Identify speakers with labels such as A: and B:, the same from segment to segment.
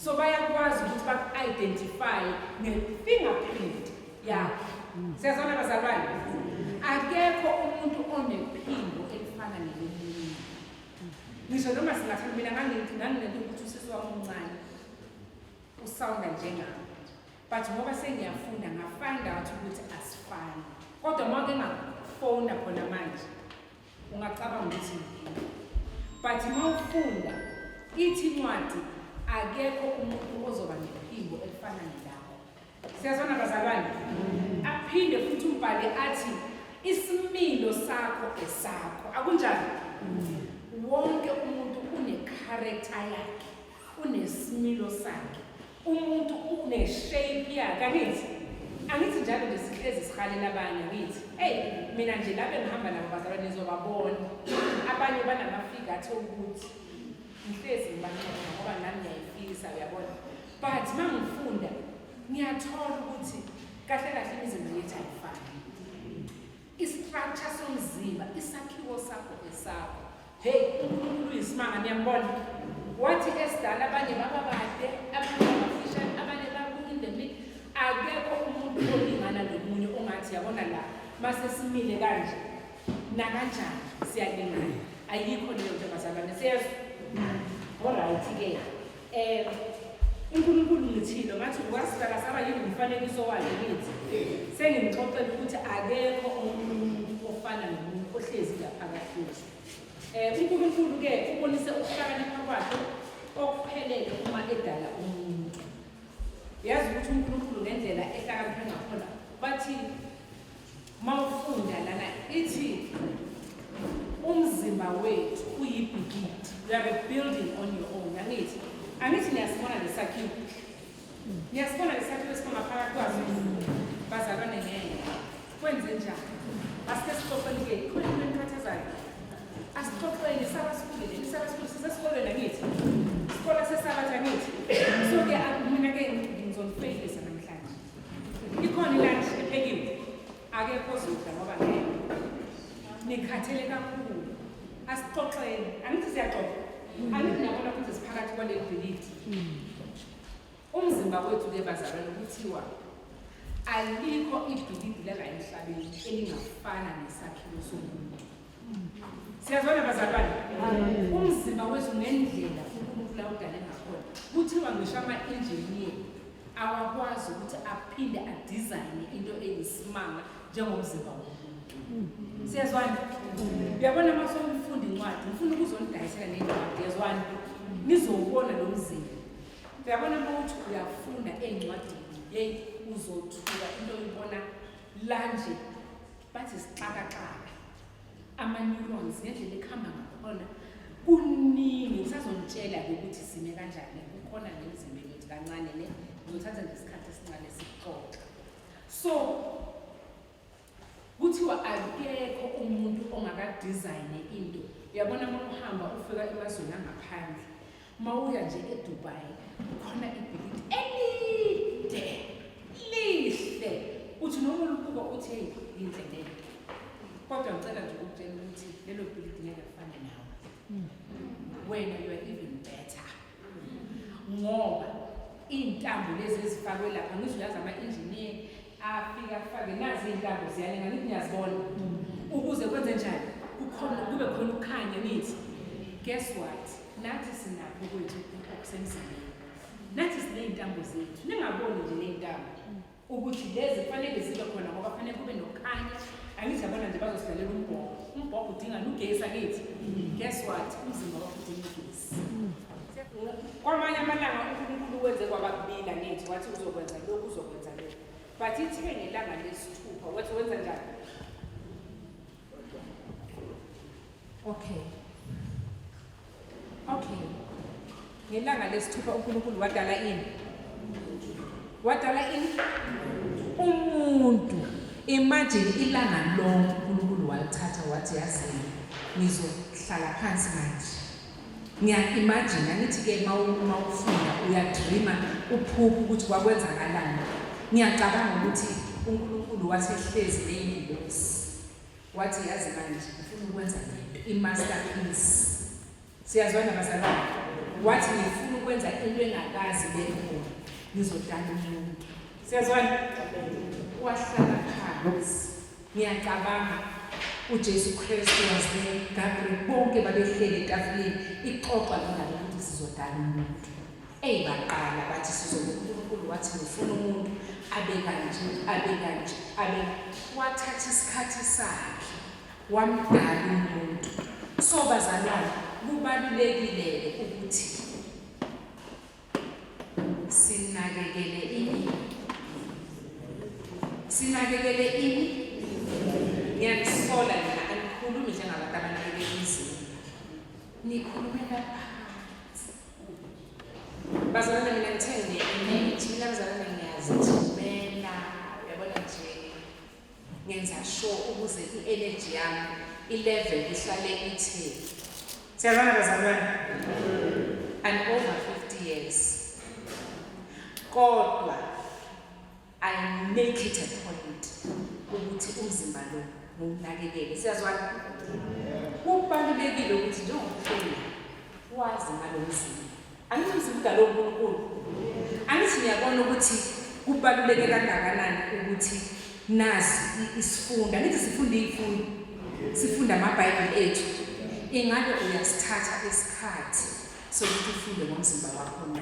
A: so bayakwazi ukuthi baku-identify nge-fingerprint yakho. Siyazwana bazalwane? Akekho umuntu onephimbo elifana nelomunye. Ngisho noma singathi mina nganginento ukuthi usisi wami omncane usawunda njengami, but ngoba sengiyafunda nga-find out ukuthi asifani. Kodwa uma ngingafona khona manje ungacabanga ukuthi but uma ufunda ithi incwadi akekho umuntu ozoba nephimbo elifana nelawo. Siyazwana bazalwane? Aphinde futhi umbhale athi isimilo sakho esakho. Akunjani? Wonke umuntu une-character yakhe, unesimilo sakhe, umuntu une-shape yakhe. Angithi njalo nje sihlezi sihalela abanye, angithi mina nje lapho engihamba nabo bazalwane nizobabona abanye banamafika athi ukuthi ngihlezi ngibancoma ngoba nami ngiyayifisa, uyabona. But uma ngifunda ngiyathola ukuthi kahle kahle imizimba yethu ayifani. Istructure somzimba, isakhiwo sakho esakho. uNkulunkulu uyisimanga, niyambona. Wathi esidala abanye baba bade, abanye bafishane, abanye babu-in the mid. Akekho umuntu olingana nomunye ongathi yabona la mase simile kanje nakanjani siyalingana. Ayikho leyo nto bazalwane. Siyezwa? Alright-ke. uNkulunkulu ngithilo ngathi ukwasibala saba yini umfanekiso wakhe kithi. Sengimxoxela ukuthi akekho umuntu ofana nomuntu ohlezi ngaphakathi kwethu. uNkulunkulu-ke ubonise ukuhlakanipha kwakhe okuphelele uma edala umuntu. Yazi ukuthi uNkulunkulu ngendlela ehlakaniphe ngakhona bathi mawufunda lana ithi umzimba wethu uyibhikidi. You have a building on your own. Angithi niyasibona lesakhiwo. Niyasibona lesakhiwo esiphakathi kwazo. Bazalwane ngeke. Kwenze njani? Asike sixoxele-ke khona into enikhathazayo. Asixoxeni sabasikhulile, sisesikolweni angithi. Isikole sesabatha angithi. So-ke mina-ke ngizonifeyilisa namhlanje. Ikhona ilunch ephekiwe. Akekho ozodla ngoba ngeke. Nikhathele kakhulu. Asixoxeni. Angithi siyaxoxa. Angithi niyabona ukuthi siphakathi kwaleli bhilidi. Umzimba wethu-ke bazalwane kuthiwa alikho ibhilidi lala emhlabeni elingafana nesakhiwo somuntu. Siyazwana bazalwane? Umzimba wethu ngendlela uNkulunkulu awudale ngakhona. Kuthiwa ngisho ama-engineer awakwazi ukuthi aphinde adizayine into eyisimanga njengomzimba womuntu. Siyazwana? Uyabona uma somfunda incwadi, ngifuna ukuzonidayisela nencwadi, yazwana? Nizowubona lo mzimba. Uyabona uma uthi uyafunda encwadini, uzothuka into oyibona lanje bathi sixakaxaka. Ama-neurons ngendlela ekhamba ngakhona kuningi. Ngisazonitshela-ke ukuthi sime kanjani. Kukhona nemizimba yethu kancane le. Ngizothatha nje isikhathi esincane sikuxoxa. So kuthiwa akekho umuntu ongakadizayine into. Uyabona uma uhamba ufika emazweni angaphandle, uma uya nje eDubai kukhona ibhilidi elide lihle uthi noma ulibuka uthi hey yinhle lento. Kodwa ngicela nje ukutshela ukuthi lelo bhilidi ngeke lifane nawe. Wena you are even better. Ngoba intambo lezi ezifakwe lapha ngisho yazi ama-engineer afika afake nazi intambo ziyalenga, ngithi niyazibona ukuze kwenze njani kube khona ukukhanya. Nithi guess what, nathi sinakho kwethu okusemzimba, nathi siney'ntambo zethu. Ningaboni nje ney'ntambo ukuthi lezi kufanele zibe khona ngoba kufanele kube nokukhanya. Angithi yabona nje bazosilalela umbhobho. Umbhobho udinga nugesi akithi. Guess what, umzimba wakho udinga ugesi. Kwamanye amalanga uNkulunkulu wenze kwabakubili angithi, wathi uzokwenza lokhu uzokwenza lokhu. But ithi-ke ngelanga lesithupha wathi wenza njani? Okay. Ngelanga lesithupha uNkulunkulu wadala ini? Wadala ini? Umuntu. Imagine ilanga lonke uNkulunkulu walithatha wathi yazini ngizohlala phansi manje. Ngiya-imagine angithi-ke uma ufunda uyadreama uphupha ukuthi kwakwenzakalani. Ngiyacabanga ukuthi uNkulunkulu wathi ehlezi ney'ngilosi wathi yazi manje ngifuna ukwenza lento, i-masterpiece. Siyazwana bazalwane? Wathi ngifuna ukwenza into engakazi bekhona ngizodala umuntu. Siyazwana? Wahlala phansi. Ngiyacabanga uJesu Kristu wazile Gabriel bonke babehleli etafuleni ixoxa ngalo ukuthi sizodala umuntu. Baqala bathi sizodala uNkulunkulu wathi ngifuna umuntu abe kanje. Wathatha isikhathi sakhe wamdala umuntu. So bazalwane, kubalulekile ukuthi sinakekele ini. Ngiyanisola mina anikhulumi njengabantu abanakekela izimo. Nikhulumela phansi. Bazalwane mina ngithenge imithi, mina bazalwane ngiyazithumela, uyabona nje. Ngenza sure ukuze i-energy yami i-level ihlale ithe. Siyabona bazalwane? And over 50 years. Kodwa I make it a point ukuthi umzimba lo nginakekele. Siyazwana? Kubalulekile ukuthi njengokuphila wazi ngalo mzimba. Angithi umzimba lo uNkulunkulu. Angithi ngiyabona ukuthi kubaluleke kangakanani ukuthi nazi isifunda. Angithi sifunda amaBhayibheli ethu. Ingabe uyasithatha isikhathi sokuthi ufunde ngomzimba wakho na?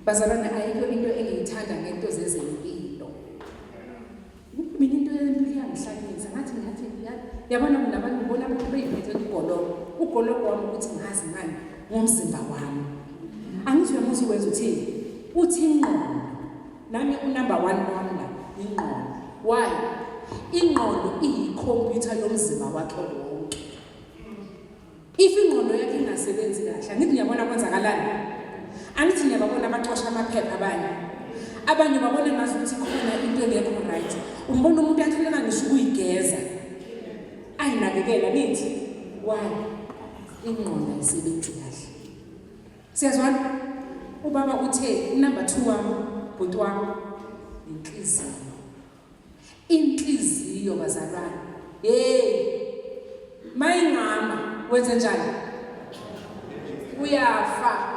A: Bazalwane, ayikho into engiyithanda ngento zezempilo. Mina into yangihlanisa ngathi yabona mina abantu ngibona abantu beyiphethe ugologo wami ukuthi ngazi ngani ngomzimba wami. Angithi uyamuzi wenza uthi ingqondo. Nami unumber 1 wami la ingqondo. Why? Ingqondo iyikhompyutha yomzimba wakhe wonke. If ingqondo yakhe ingasebenzi kahle, angithi ngiyabona kwenzakalani? Angithi ngiyabona abaxosha amaphepha abanye babona ngazi ukuthi khona into engekho right. Umbona umuntu athuleka ngisho ukuyigeza. Ayinakekela nithi why? Ingqondo ayisebenzi kahle. Siyazwana? Ubaba uthe number 2 wami, bhuti wami, inhliziyo bazalwane. Mayingama wenze njani? Uyafa.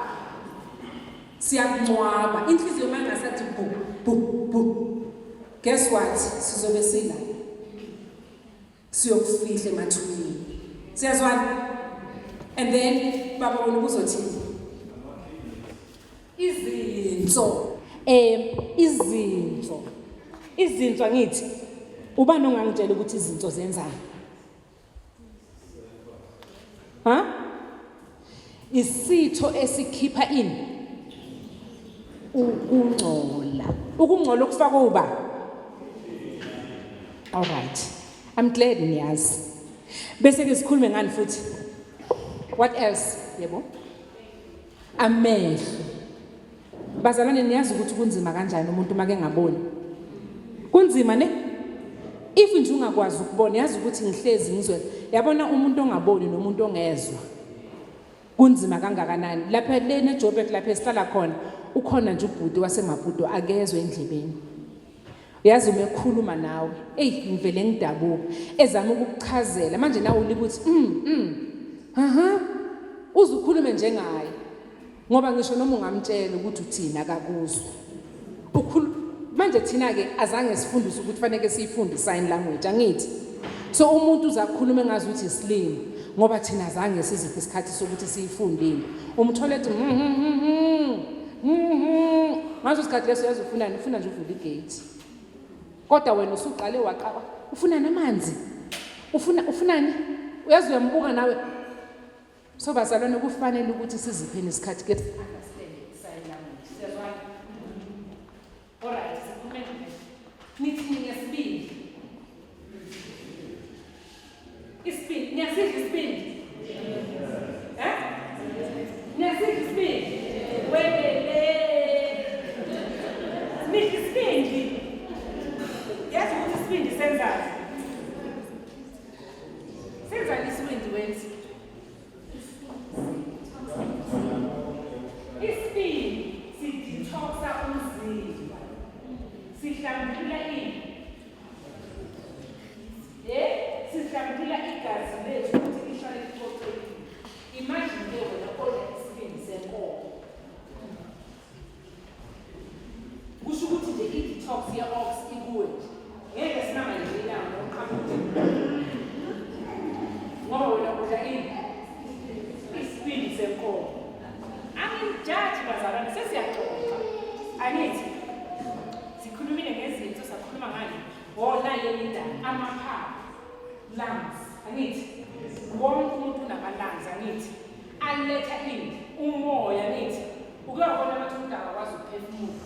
A: Siyakungcwaba. Inhliziyo mangasathi bu. Guess what? Sizobe sila. Siyokufihla emathuneni. Siyazwana? And then baba wena uzothini? Izinto ngithi ubani ongangitshela ukuthi izinto zenzani? Isitho esikhipha ini ukungcola okufaka uba. All right, I'm glad niyazi. Bese ke sikhulume ngani futhi? What else? Yebo, amehlo. Bazalwane, niyazi ukuthi kunzima kanjani umuntu make ngaboni? Kunzima ne? If nje ungakwazi ukubona, yazi ukuthi ngihlezi ngizwe. Yabona umuntu ongaboni nomuntu ongezwa. Kunzima kangakanani. Lapha lene Joburg lapha esihlala khona, ukhona nje ubhuti wasemaBhudo akezwe endlebeni. Uyazi uma ekhuluma nawe, ngivele ngidabuka. Ezama ukukuchazela. Manje nawe ulibuthi, uzukhulume njengaye. Ngoba ngisho noma ungamtshela ukuthi uthina akakuzwa. Manje thina ke azange sifundiswe ukuthi fanele siyifunde sign language, angithi. So umuntu uzakhuluma engazi ukuthi isilimi ngoba thina azange siziphe isikhathi sokuthi siyifundile. Umthole ethi ngazo isikhathi leso yazi ufuna nje uvula igate. Kodwa wena usuqale waqaba, ufuna namanzi. Ufunani? Uyazi uyambuka nawe. So bazalwane, kufanele ukuthi sizipheni isikhathi ke understand sign language. Siyazwana? All right, sikhulumeni. Nithi ngesibindi. Isibindi, niyasiza isibindi. Niyasiza isibindi. Welele. Nithi isibindi. Yazi ukuthi isibindi senzani? Senzani isibindi wenzi? Isibindi sidetoxa umzimba. Sihlambulula ini? khona. Angijaji bazalwane sesiyaxoxa. Angithi sikhulumile ngezinto sakhuluma ngani. Wona yena amaphaphu, lungs. Angithi wonke umuntu unamalungs angithi. Aletha ini umoya angithi. Ukuyabona abantu umuntu akwazi ukuphefumula.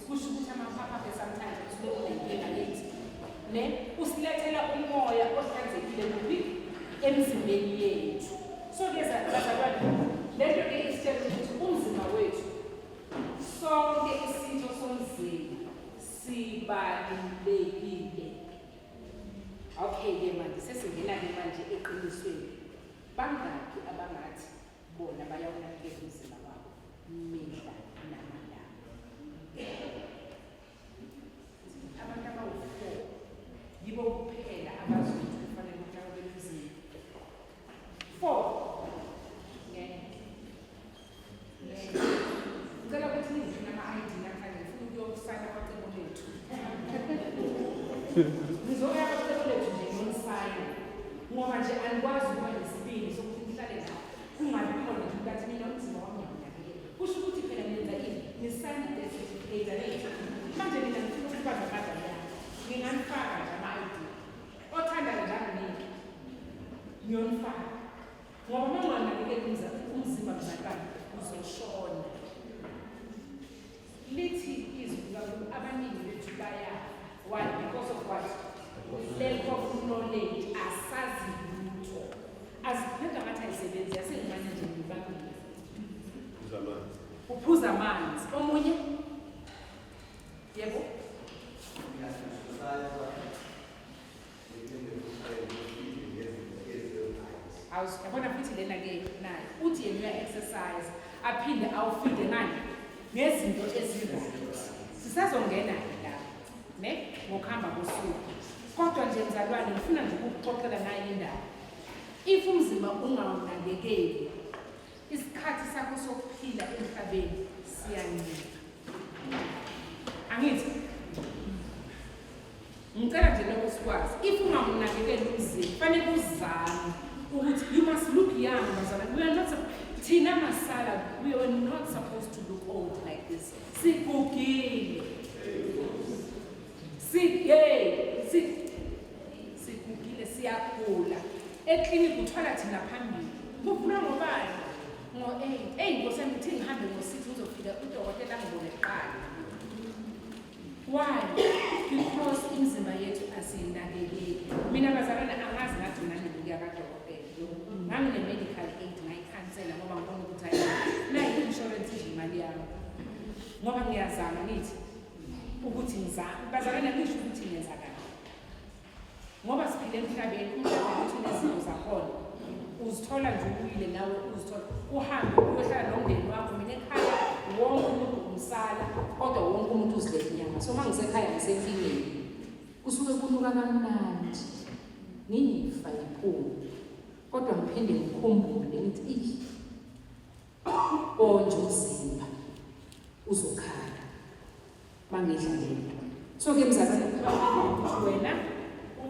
A: Kusho ukuthi amaphaphu akhe sometimes usunenkinga lethi. Ne usilethela umoya ohlanzekile kuphi emzimbeni yethu. So leza bazalwane lento ke isitshela ukuthi umzimba wethu sonke isitho somzimba sibalulekile. Okay ke manje sesingena ke manje eqinisweni. Bangaki abangathi bona bayawunakekela umzimba wabo mihla namalanga. Abantu abawu-4 yibo kuphela abazi ukuthi kufanele ukunakekela umzimba. 4 ngicela ukuthi nizwe ama-ID namhlanje ngifuna ukuyosayina kwacebo lethu. Ngizoya kwacebo lethu nje ngiyosayina ngoba nje anikwazi ukuba nesibindi sokuthi nihlale la kungabi khona nje ukuthi mina umzimba wami ngiyawunakekela. Kusho ukuthi phela nenza ini nisayina le-certificate lethu. Manje mina ngifuna ukuba nabadala yami nginganifaka nje ama-ID othanda njalo nini ngiyonifaka ngoba uma unganakekeli umzimba mzalwane uzoshona. Lithi izwi kakhulu abaningi bethu bayafa. Why? Because of what? Lack of knowledge. Asazi lutho. Aziphetha ngathi ayisebenzi yasengimane nje ngibambile. Uphuza amanzi. Omunye? Yebo? Yabona futhi lena ke nayo uthi yena exercise aphinde awufide ngani ngezinto ezirayo. Sisazongena la ne ngokuhamba kosuku. Kodwa nje mzalwane ngifuna nje ukuxoxela naye indaba. If umzimba ungawunakekeli isikhathi sakho sokuphila emhlabeni siyancipha. Angithi ngicela nje lokho sikwazi. If ungamunakekeli umzimba kufanele uzame ukuthi you must look young bazalwane. We are not thina masala, we are not supposed to look old like this. Sikugile. Sikugile siyagula. Eklinikhi uthola thina phambili. Kuphuma ngobani? Ngo-8 ngosami uthi ngihambe ngo-6 uzofika udokotela ngibone kuqala. Why? Because imizimba yethu asiyinakekeli. Mina bazalwane angazi ngathi mina ngibuya kadokotela. Ngangine-medical aid ngayikhansela ngoba ngibona ukuthi nayi i-insurance idla imali yami. Ngoba ngiyazama ngithi ukuthi ngizame. Bazalwane ngisho ukuthi ngenza kahle. Ngoba siphile emhlabeni, umhlaba wethu nezinto zakhona. Uzithola nje ubuyile nawe uzithola. Uhambe uyohlala nomndeni wakho mina ekhaya wonke umuntu umsala kodwa wonke umuntu uzidlela inyama. So mangisekhaya ngisenkingeni. Kusuke kunuka kamnandi. Ngifa iphuma. Kodwa ngiphinde ngikhumbule ngithi konje umzimba uzokhala mangidlalela. So ke mzalwane wena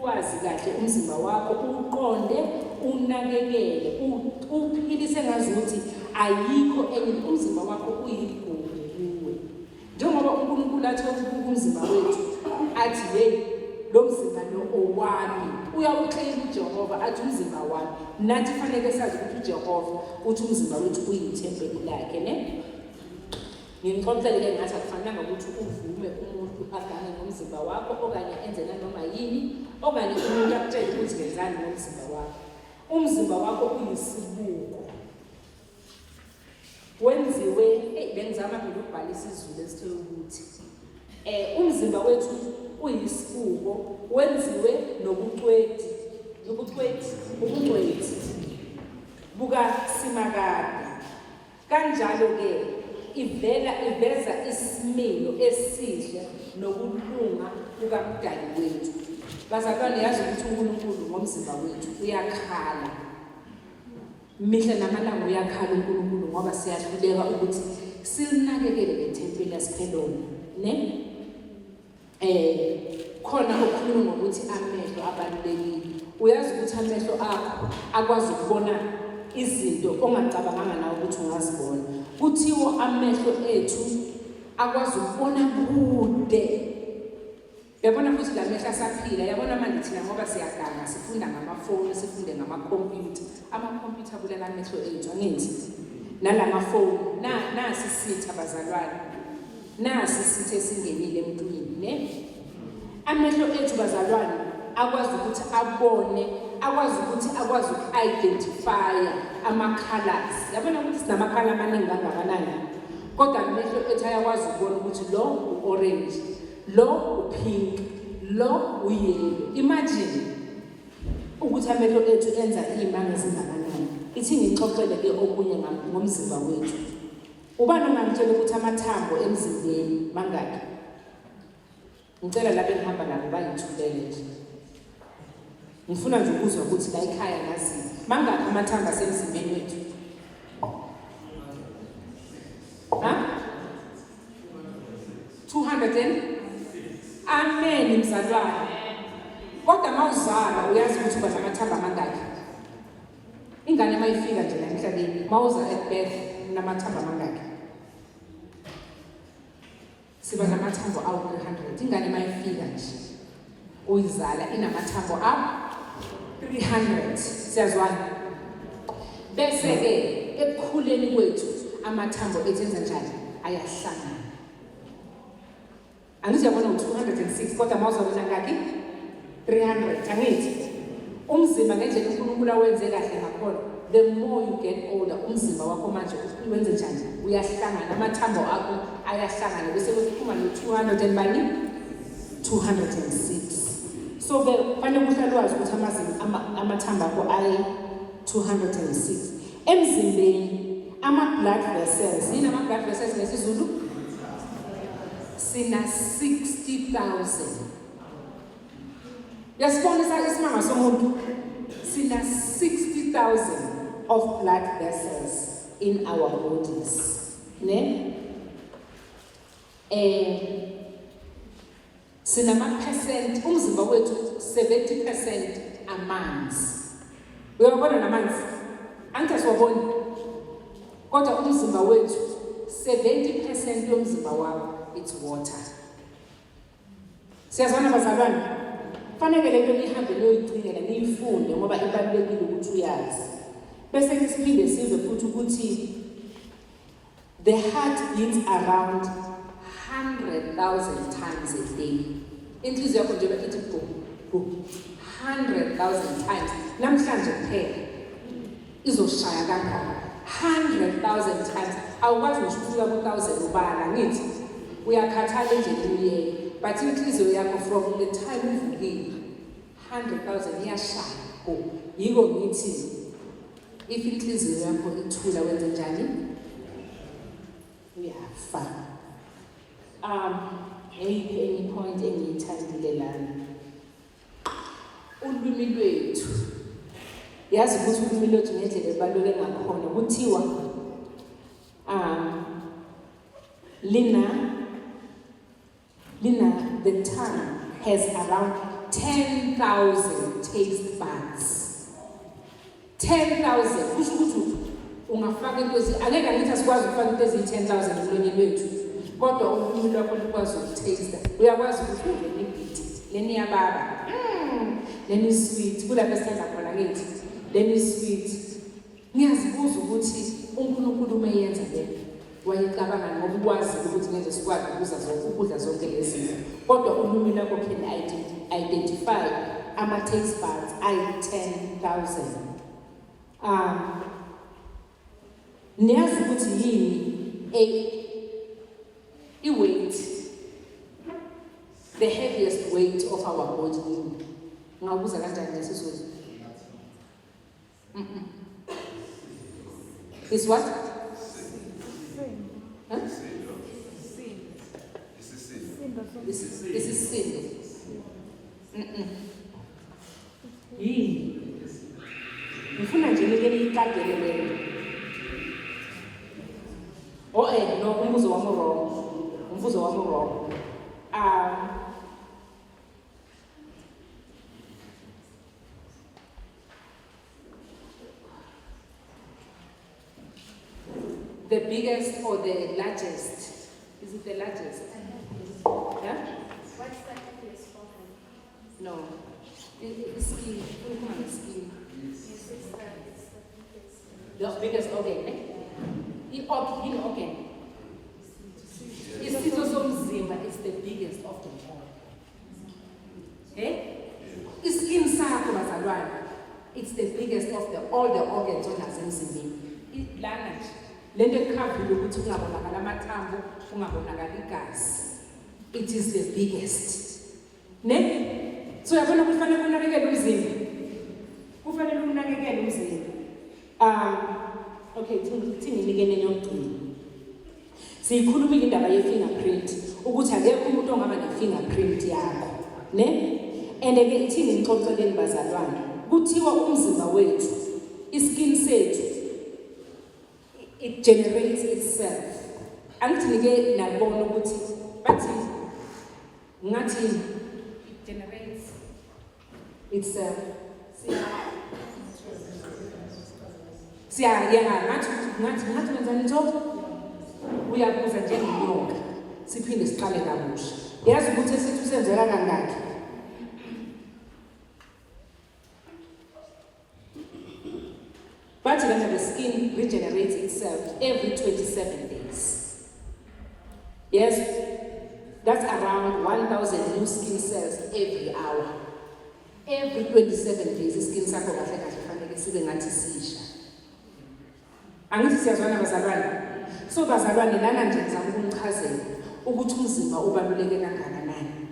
A: uwazi kahle umzimba wakho uqonde unakekele uphilise ngazi ukuthi ayikho enye umzimba wakho uyigugu kuwe. Njengoba uNkulunkulu athi umzimba wethu athi hey lo mzimba lo owami uyawuclaim uJehova athi umzimba wami. Nathi fanele sazi ukuthi uJehova uthi umzimba wethu uyithempeli lakhe ne. Ngimxoxele ke ngathi akufanele ukuthi uvume umuntu agane ngomzimba wakho okanye enze nanoma yini okanye umuntu akutshela ukuthi ngenzani ngomzimba wakho. Umzimba wakho uyisibuko. Wenziwe bengizama phela ukubhalisa izulu esithe ukuthi umzimba wethu uyisibuko wenziwe nobucweti buka simakade. Kanjalo ke iveza isimilo esihle nokulunga kukaMdali wethu. Bazalwane yazi ukuthi uNkulunkulu ngomzimba wethu uyakhala. Mihla namalanga uyakhala uNkulunkulu ngoba siyahluleka ukuthi silinakekele lethempeli lasiphelona ne. Khona okukhuluma ngokuthi amehlo abalulekile. Uyazi ukuthi amehlo akho akwazi ukubona
B: izinto ongacabanganga nawe ukuthi ungazibona. Kuthiwa amehlo ethu akwazi ukubona kude. Yabona futhi la mehla asaphila, yabona manje thina ngoba siyaganga sifunda ngamafoni, sifunde ngamakhompyutha. Amakhompyutha kulela amehlo ethu angenzi. Nalamafoni, nasi sitha bazalwane. Nasi sithe singenile emntwini, ne? Amehlo ethu bazalwane akwazi ukuthi abone, akwazi uku-identify ama-colors. Yabona ukuthi sinama-color amaningi kangakanani. Kodwa amehlo ethu ayakwazi ukubona ukuthi lo u-orange, lo u-pink, lo u-yellow. Imagine ukuthi amehlo ethu enza iy'manga ezingakanani. Ithi ngixoxele-ke okunye ngomzimba wethu. Ubani ongangitshela ukuthi amathambo emzimbeni mangaki? Ngicela lapho engihamba nabo bayithulele nje. Ngifuna nje ukuzwa ukuthi la ekhaya nazi mangaki amathambo asemzimbeni wethu? Ha? 200 Amen mzalwane. Kodwa mawuzala uyazi ukuthi uba namathambo amangaki? Ingane mayifika nje la emhlabeni, mawuza at birth namathambo amangaki? Siba namathambo awu 300. Ingane mayifika nje uyizala inamathambo awu 300. Siyazwana? Bese ke ekukhuleni kwethu amathambo ethu enza njani? Ayahlangana. Angithi yabona u206 kodwa mawuzabona ngaki? 300. Angithi umzimba ngendlela uNkulunkulu awenze kahle ngakhona, the more you get older umzimba wakho manje wenze njani? Uyahlangana, amathambo akho ayahlangana bese kuphuma no200 and bani 206. So ke kufanele uhlale wazi ukuthi amathambo akho ay 206 emzimbeni. Ama-blood vessels, yini ama-blood vessels ngesizulu? Sina 60,000. Yasibonisa isimanga somuntu. Sina 60,000 of blood vessels in our bodies. Ne? Sina ama-percent, umzimba wethu 70% amanzi. Uyabona namanzi? Angithi asiwaboni. Kodwa umzimba wethu 70% yomzimba wakho it's water. Siyazwana bazalwane? Fanele le nto nihambe niyoyicingela niyifunde ngoba ibalulekile ukuthi uyazi. Bese siphinde sizwe futhi ukuthi the heart beats around 100,000 times a day. Inhliziyo yakho nje ithi boom 100,000 times. Namhlanje kuphela izoshaya kangaka 100,000 times. Awukwazi nje ukufika ku-1000 ubala ngithi uyakhathala endleleni uye. But inhliziyo yakho from the time uvukile 100,000 iyashaya. Yiko ngithi if inhliziyo yakho ithula wenze njani? Uyafa. Any point engiyithandile lana. Ulwimi lwethu. Yazi ukuthi ulwimi lwethu ngendlela ebaluleke ngakhona kuthiwa the tongue has around 10,000 taste buds. 10,000. Kusho ukuthi ungafaka into angeke ngithi asikwazi ukufaka into eziyi-10,000 emlonyeni wethu. Kodwa ulwimi lwakho lukwazi ukutaste. Uyakwazi ukuthi ube nebhithi. Leni yababa. Leni sweet. Kulapho esithanda khona ngithi. Leni sweet. Ngiyazibuza ukuthi uNkulunkulu umeyenza le. Wayicabanga ngoba ukwazi ukuthi ngeke sikwazi ukudla zonke lezi zinto. Kodwa ulwimi lwakho can identify ama-taste buds ayi-10,000. Niyazi ukuthi yini i-weight, the heaviest weight of our body yini? Ngawubuza kanjani ngesizulu? Is what? Huh? This is sin. Yini? Ngifuna nje leli ikadele lelo. No, umbuzo wami wrong. the biggest or the largest? Is it the largest? Yeah?
C: What's the heaviest organ?
B: No. It's skin. Skin.
C: Yes, it's the biggest.
B: The biggest organ, eh? In organ. Isitho somzimba is the biggest of them all. Eh? Iskin sakho bazalwane. It's the biggest of all the organs onazo emzimbeni. Lana nje. Lento ekhavile ukuthi ungabonakala amathambo, ungabonakala igazi. It is the biggest. Ne? So yabona kufanele unakekele umzimba. Kufanele unakekele umzimba. Okay, thini nikene nyokugcina. Siyikhulumile indaba ye-fingerprint ukuthi akekho umuntu ongaba ne-fingerprint yakho, ne? And ke ithini ngixoxeleni bazalwane, kuthiwa umzimba wethu, iskin sethu, it generates itself. Angithi nike nabona ukuthi bathi ngathi
A: It generates
B: itself. Ngathi wenzani nto? Uyabuza njengenyoka, siphinde siqale kabusha. Yazi ukuthi esithu senzeka kangaki? But the skin regenerates itself every 27 days. Yes, that's around 1,000 new skin cells every hour. Every 27 days, the skin sakho kahle kahle fanele sibe ngathi sisha. Angithi siyazwana bazalwane. So bazalwane lana nje ngizama ukunichazela ukuthi umzimba ubaluleke kangakanani.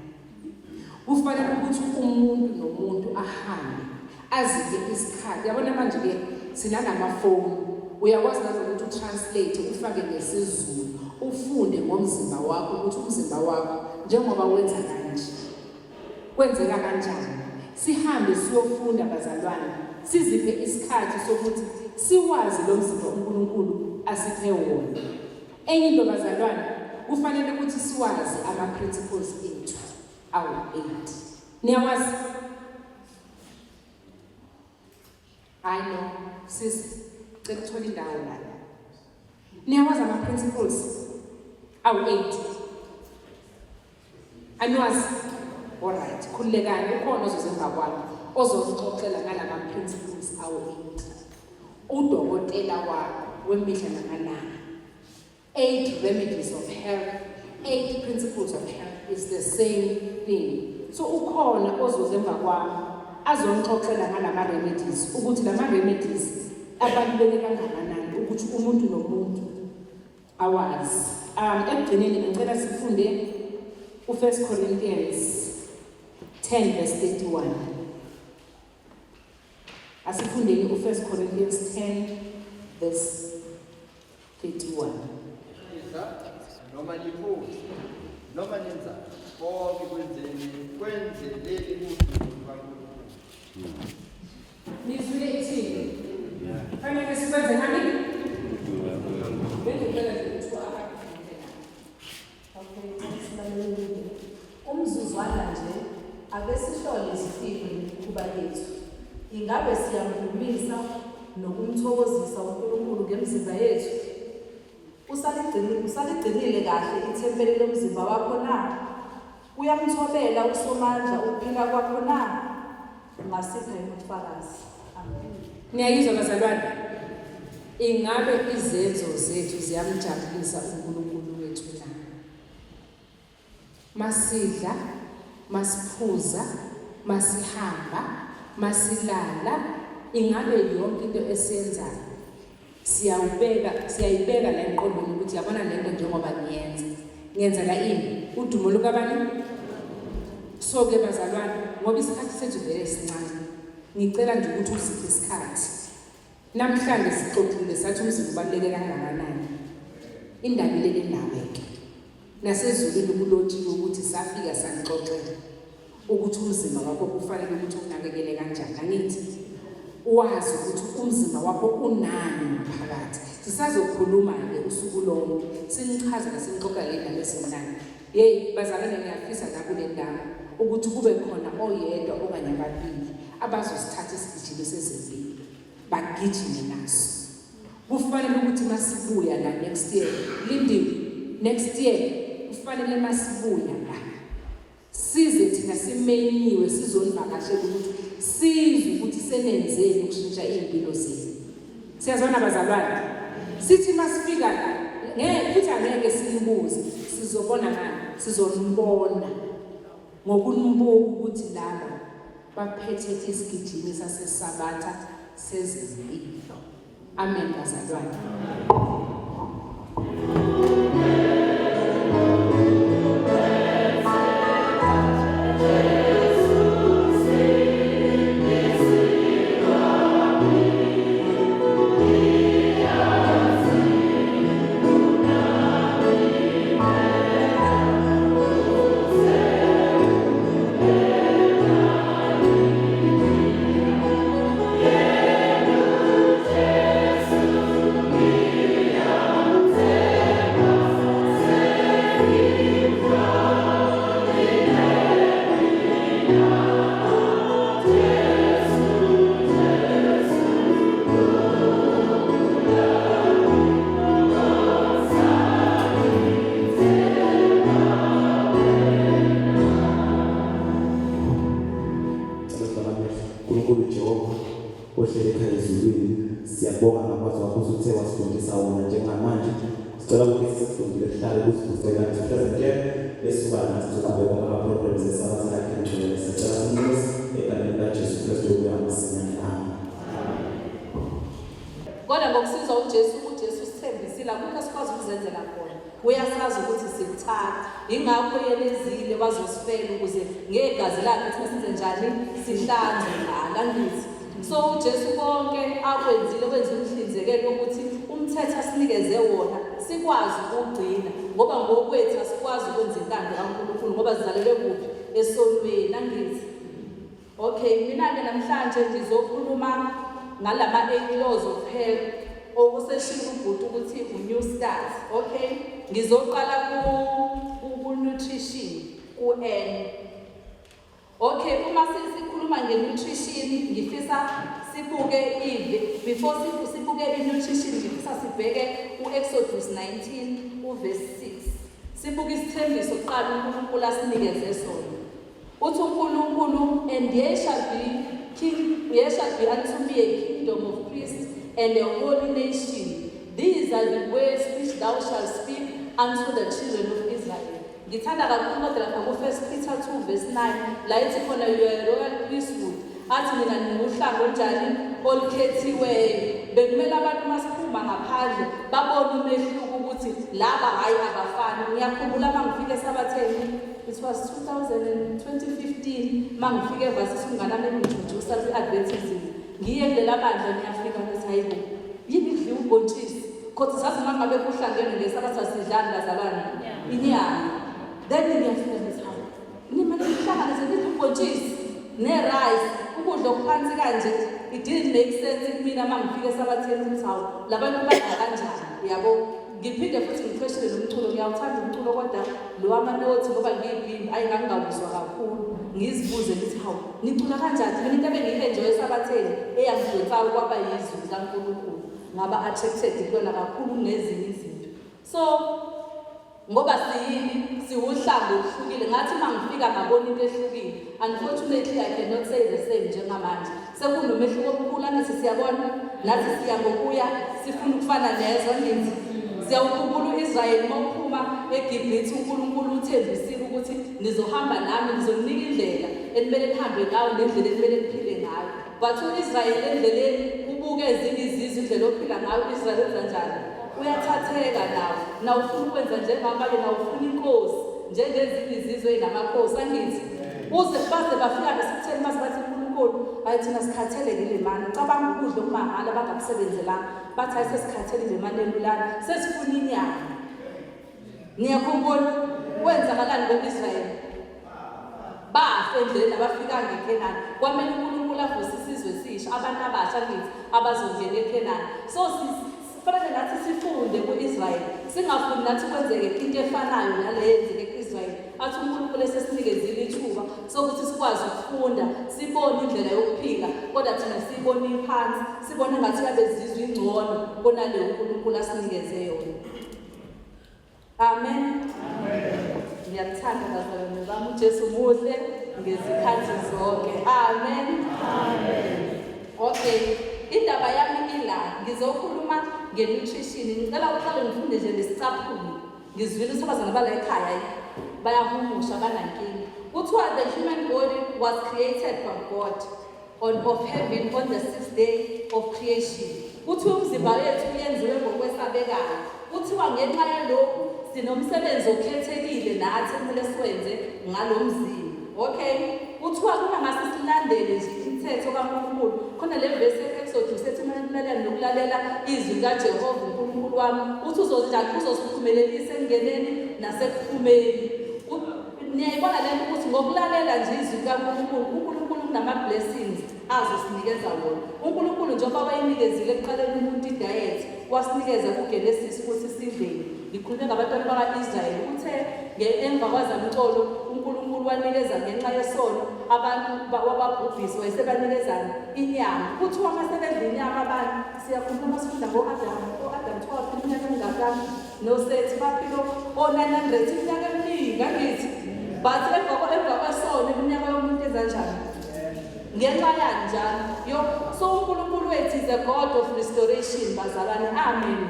B: Kufanele ukuthi umuntu nomuntu ahambe azike isikhathi. Yabona manje ke sinamafoni. Uyakwazi ukuthi utranslate ufake ngesizulu, ufunde ngomzimba wakho ukuthi umzimba wakho njengoba wenza kanje. Kwenzeka kanjani? Sihambe siyofunda bazalwane. Siziphe isikhathi sokuthi siwazi lo mzimba uNkulunkulu asiphe wona. Enye into bazalwane, kufanele ukuthi siwazi ama-principles ethu awu-8. Niyawazi? I know, sis, cela uthola indawo la. Niyawazi ama-principles awu-8. Aniwazi? Alright, khululekani, ukhona ozozenza kwami ozozixoxela ngalama-principles awu-8. Udokotela wakho wemihla namalanga. 8 remedies of health, 8 principles of health is the same thing. So ukhona ozozenza kwami azongixoxela ngalama-remedies ukuthi lama-remedies abaluleke kangakanani ukuthi umuntu nomuntu awazi. Ekugcineni ngicela sifunde u-1 Corinthians 10 verse 31. Asifundeni u-1 Corinthians 10 verse 31.
D: Noma liphuphi noma nenza konke kwenzeleni umuntu kaNkulunkulu.
B: Nizwile ithini? Fanele sikwenze ngani? Bengicela nje ukuthi
E: Okay, umzuzwana nje ake sihlole isifo nemikhuba yethu. Ingabe siyamdumisa nokumthokozisa uNkulunkulu ngemizimba yethu? Usaligcinile kahle ithempeli lomzimba wakho na? Uyamthobela uSomandla ukuphila kwakho na? Ungasipha ubufakazi. Amen.
B: niyayizwa bazalwane, ingabe izenzo zethu ziyamjabulisa uNkulunkulu wethu na? Masidla, masiphuza, masihamba, masilala, ingabe yonke into esiyenzayo siyayibeka la emqondweni ukuthi yabona lento njengoba ngiyenzela ini udumo lukabani. So ke bazalwane, ngoba isikhathi sethu vele sincane, ngicela nje ukuthi usiphe isikhathi. Namhlanje sixoxile sathi umzimba ubaluleke kangakanani. Indaba ile nawe ke nasezulwini kulotshiwe ukuthi safika sanixoxela ukuthi umzimba wakho kufanele ukuthi unakekele kanjani. Angithi uwazi ukuthi umzimba wakho unani phakathi. Sisazokhuluma ke usuku lonke sinichaza nasinixoxa le ndaba esimnandi. Hey bazalwane, ngiyafisa nakule ndawo ukuthi kube khona oyedwa okanye ababili abazosithatha isigijimo sezempilo bagijime naso. kufanele ukuthi masibuya la next year Lindiwe next year kufanele masibuya la size thina simenyiwe sizonivakashela ukuthi sizwe ukuthi senenzeni ukushintsha impilo zethu. Siyazwana bazalwane, sithi masifika la futhi angeke silibuze, sizobona ngani, sizonibona ngokunimbuka ukuthi laba baphethe isigijimi saseSabatha sezempilo. Amen bazalwane.
F: Siyabonga ngaphansi kwakho usuthe wasifundisa wona njengamanje. Sicela ukuthi sifundile sihlale kusibhekana nesihleze lesuka nathi soqhubeka ngama-programs esabatha lakhe ngithole sicela umnqosi egameni laJesu Kristu ukuyamasinyane. Amen.
E: Kodwa ngokusizwa uJesu sithembisile akukho esikwazi ukuzenzela khona. Uyasazi ukuthi sikuthanda. Ingakho yena ezile wazosifela ukuze ngegazi lakhe thina senze njani sihlanzwe ngala ngithi. So uJesu konke akwenzile kwenza umhlinzekelo ukuthi umthetho asinikeze wona sikwazi ukugcina ngoba ngokwethu asikwazi ukwenza intando kaNkulunkulu ngoba sizalelwe kuphi esonweni angithi. Okay, mina ke namhlanje ngizokhuluma ngalama 8 laws of health okuseshilo ubhuti ukuthi u-new start. Okay, ngizoqala ku nutrition ku-N. Okay, uma sikhuluma nge-nutrition ngifisa sibuke before sibuke i-nutrition ngifisa sibheke u-Exodus 19 uverse 6. Sibuke isithembiso sokuqala uNkulunkulu asinikeze sona. Uthi uNkulunkulu, and ye shall be unto me a kingdom of priests and a holy nation. These are the words which thou shalt speak unto the children of Israel. Ngithanda kakhulu kodwa ku 1 Peter 2 verse 9 la ithi khona you are royal priesthood. Athi mina nginuhlanga onjani olukhethiweyo. Bekumele abantu masiphuma ngaphandle babone umehluko ukuthi laba hayi abafani. Ngiyakhumbula mangifike eSabatheni, it was 2015 mangifike verse unganami introduce i-Adventism. Ngiye kulela bandla ngiyafika ngithi hayibo yini idli ubhontshisi kodwa sathi mangabe kuhlangene ngeSabatha sidlani bazalwane inyama. Then ngiyafika ngithi hayi nimele kuhlanganise idli ubhontshisi ne-rice ukudla okuphansi kanje. It didn't make sense kumina mangifike eSabatheni ukuthi hawu labantu badla kanjani yabo. Ngiphinde futhi ngipheshele nomculo ngiyawuthanda umculo kodwa lo amanothi ngoba ngiyibhimbi ayingangawuzwa kakhulu. Ngizibuze ngithi hawu nicula kanjani mina into ebengiyenjoy eSabatheni eyangidonsayo kwaba yizwi likaNkulunkulu ngaba attracted kuyona kakhulu nezinye izinto. So ngoba siwuhlango oluhlukile ngathi mangifika ngabona into ehlukile. Unfortunately I cannot say the same njengamanje. Sekunomehluko omkhulu angithi siyabona nathi siyangokuya sifuna ukufana nezo ngithi siyawukhumbula uIsrael mophuma eGibhithe uNkulunkulu uthembisile ukuthi nizohamba nami ngizoninika indlela enimele nihambe ngayo nendlela enimele niphile ngayo. But uIsrael endleleni ubuke ezinye izizwe indlela ophila ngayo uIsrael wenza njani? Uyathatheka nawo. Na ufuna ukwenza njengabanye na ufuna inkosi njengezinye izizwe enamakhosi angithi. Uze baze bafika nesikutheni masibathi uNkulunkulu ayi thina sikhathele ngile mani. Cabanga ukudla okumahala bangakusebenzelanga. Bathi hayi sesikhathele nje manje elulana sesifuna inyama. Ngiyakhumbula kwenzakalani kweIsrael. Bafe endleleni abafika ngeKenani. Kwamele uNkulunkulu avuse isizwe esisha abantu abasha ngithi abazongena eKenani. So kufanele nathi sifunde kuIsrael. Singafuni nathi kwenzeke into efanayo nale yenzeke kuIsrael. athi uNkulunkulu esesinikezile ithuba sokuthi sikwazi ukufunda sibone indlela yokuphila kodwa thina siyibone iphansi sibone ngathi yabezizwe ingcono kunale uNkulunkulu asinikeze yona. Amen. Ngiyathanda bazalwane bami uJesu muhle ngezikhathi zonke. Amen. Okay, indaba yami ila ngizokhuluma nge-nutrition. Ngicela uqale ngifunde nje lesicaphulo. Ngizwile ukuthi abazalwane bala ekhaya bayahumusha banankinga. Kuthiwa the human body was created by God of heaven on the 6th day of creation. Kuthiwa umzimba wethu uyenziwe ngokwesabekayo. Kuthiwa ngenxa yalokhu sinomsebenzi okhethekile nathi kumele siwenze ngalo mzimba. Okay, kuthiwa kuma ngase silandele nje imithetho kaNkulunkulu. Khona le verse eExodus ethi mina ngilalela nokulalela izwi kaJehova uNkulunkulu wami uthi uzosiphumelelisa engeneni nasekuphumeni. Niyayibona lento ukuthi ngokulalela nje izwi kaNkulunkulu uNkulunkulu kunama-blessings azosinikeza wona. uNkulunkulu njengoba wayinikezile ekuqaleni umuntu i-diet wasinikeza kuGenesis ukuthi sidleni. Ngikhulume ngabantwana baka-Israyeli uthe emva kwazamcolo uNkulunkulu wanikeza ngenxa yesono abantu wababhubhisi wayesebanikezana inyama. Kuthiwa masebedla inyama abantu siyakhuluma sifunda ngo-Adamu 12 iminyaka emingakani noSethi baphilo o-900 iminyaka eminingi angithi. But emva kwesono iminyaka yomuntu ezanjani ngenxa yani njalo so uNkulunkulu wethu is a God of restoration bazalwane. Amen.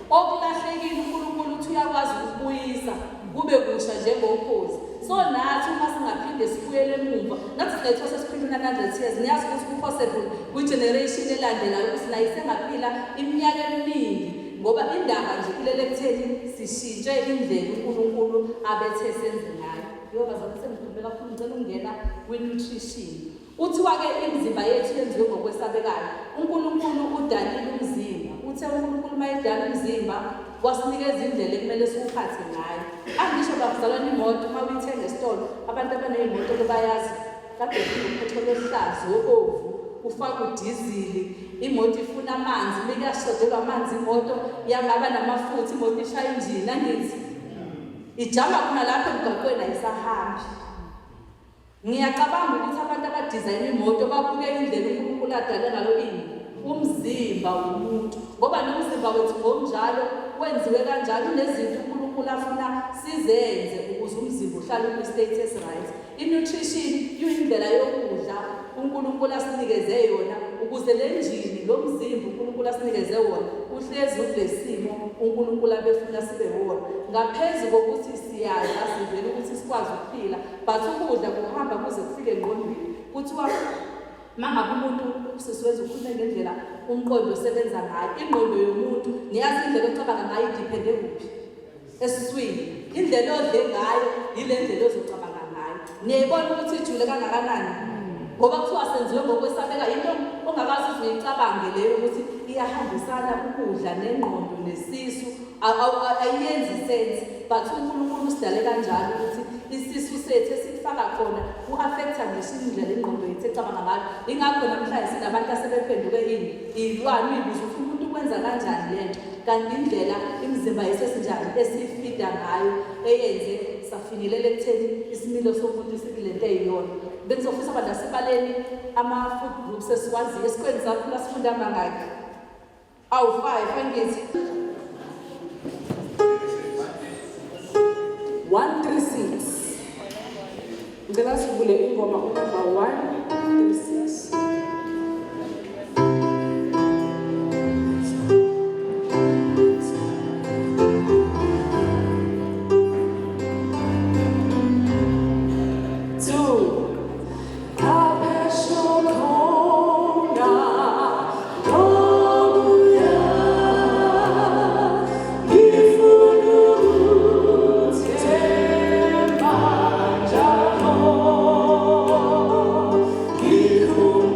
E: Okulahlekile uNkulunkulu uthi uyakwazi ukubuyisa kube kusha njengokhozi. So nathi uma singaphinde sibuyele emuva nathi sinethu sesiphila 900 years niyazi ukuthi ku-possible kwi-generation elandelayo ukuthi nayo isengaphila iminyaka eminingi ngoba indaba nje ilele ekutheni sishintshe indlela uNkulunkulu abethe senze ngayo. Bazalwane sengikhuluma kakhulu ngicela ukungena kwi-nutrition. Uthiwa-ke imizimba yethu yenziwe ngokwesabekayo. uNkulunkulu udalile umzimba. Uthe uNkulunkulu uma edala umzimba wasinikeza indlela ekumele siwuphathe ngayo. Angisho bazalwane imoto uma uyithenga esitolo abantu abaney'moto bayazi kade uphetholo oluhlaza obovu ufaka udizili imoto ifuna amanzi mikuyashodelwa amanzi imoto yangaba namafutha imoto ishaya injini angithi ijama khona lapho emgaqweni ayisahambi. Ngiyacabanga ukuthi abantu abadizayina imoto babuke indlela uNkulunkulu adale ngayo umzimba womuntu ngoba nomzimba wethu ngomnjalo wenziwe kanjalo unezinto uNkulunkulu afuna sizenze ukuze umzimba uhlale kwi-status right. I-nutrition yindlela yokudla uNkulunkulu asinikeze yona ukuze le njini lo mzimba uNkulunkulu asinikeze wona uhlezi kulesimo uNkulunkulu abefuna sibe wona ngaphezu kokuthi siyazi asivele ukuthi sikwazi ukuphila but ukudla kuhamba kuze kufike engqondweni. Kuthiwa mangabe umuntu sisiwenza ukhulume ngendlela umqondo osebenza ngayo. Ingqondo yomuntu niyazi indlela ocabanga ngayo idiphende kuphi esiswini. Indlela odle ngayo yile ndlela ozocabanga ngayo. Niyayibona ukuthi ijule kangakanani ngoba kuthiwa senziwe ngokwesabeka into ongakazi uyicabange leyo ukuthi iyahambisana ukudla nengqondo nesisu ayiyenzi sense but uNkulunkulu usidale kanjalo ukuthi isisu sethu esikufaka khona u-affecta ngisho indlela ingqondo yethu ecabanga ngayo. Ingakho namhlanje sinabantu asebephenduke iy'lwane uy'buza ukuthi umuntu ukwenza kanjani lento kanti indlela imizimba yethu esinjani esifida ngayo eyenze safinyelela ekutheni isimilo somuntu sikulento eyiyona. Bengizofisa abantu asebaleni ama-food groups esiwaziyo esikweni sakhula sifunda amangaki 5 angithi
B: 136. Ngicela sivule ingoma number 136.
G: Cool.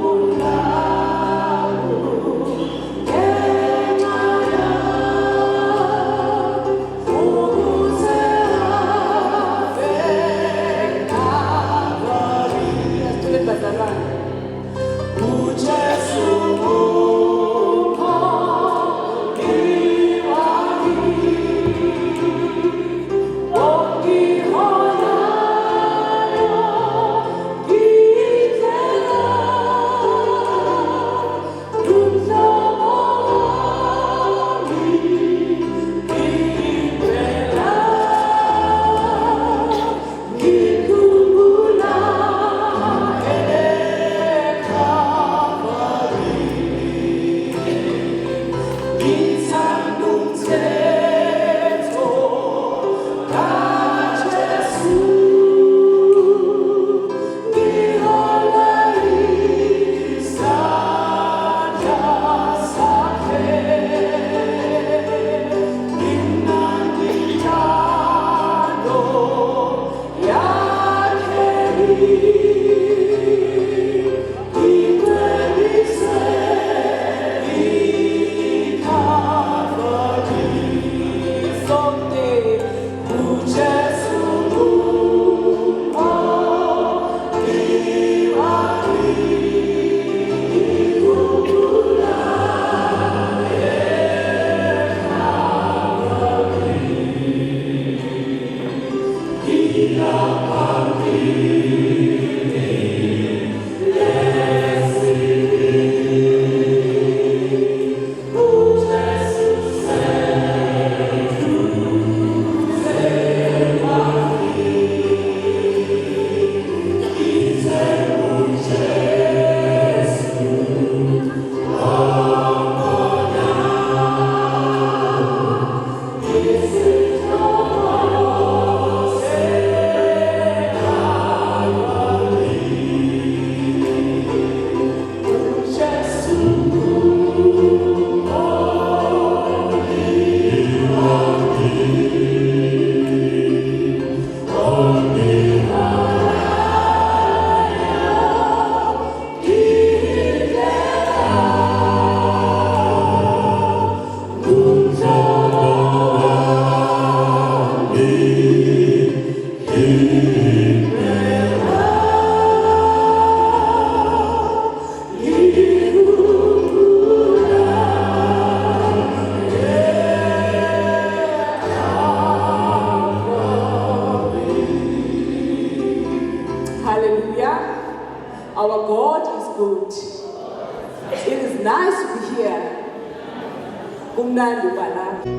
B: kumnandi kwalapha.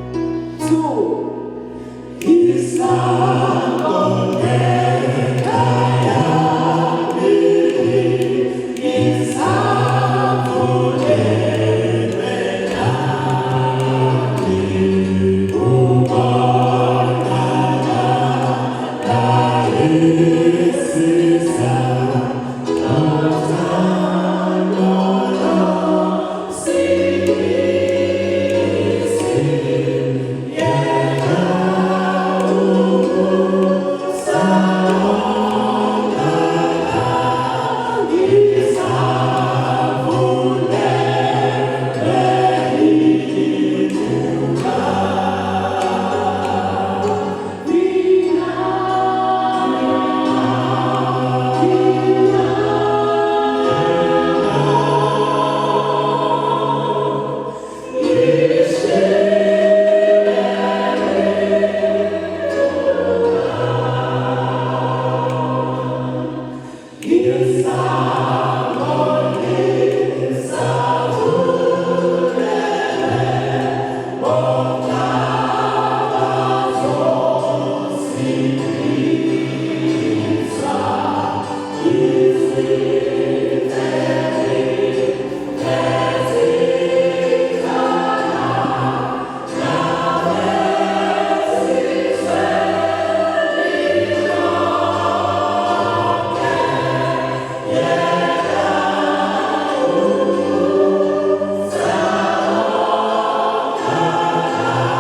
B: 2
F: Amen.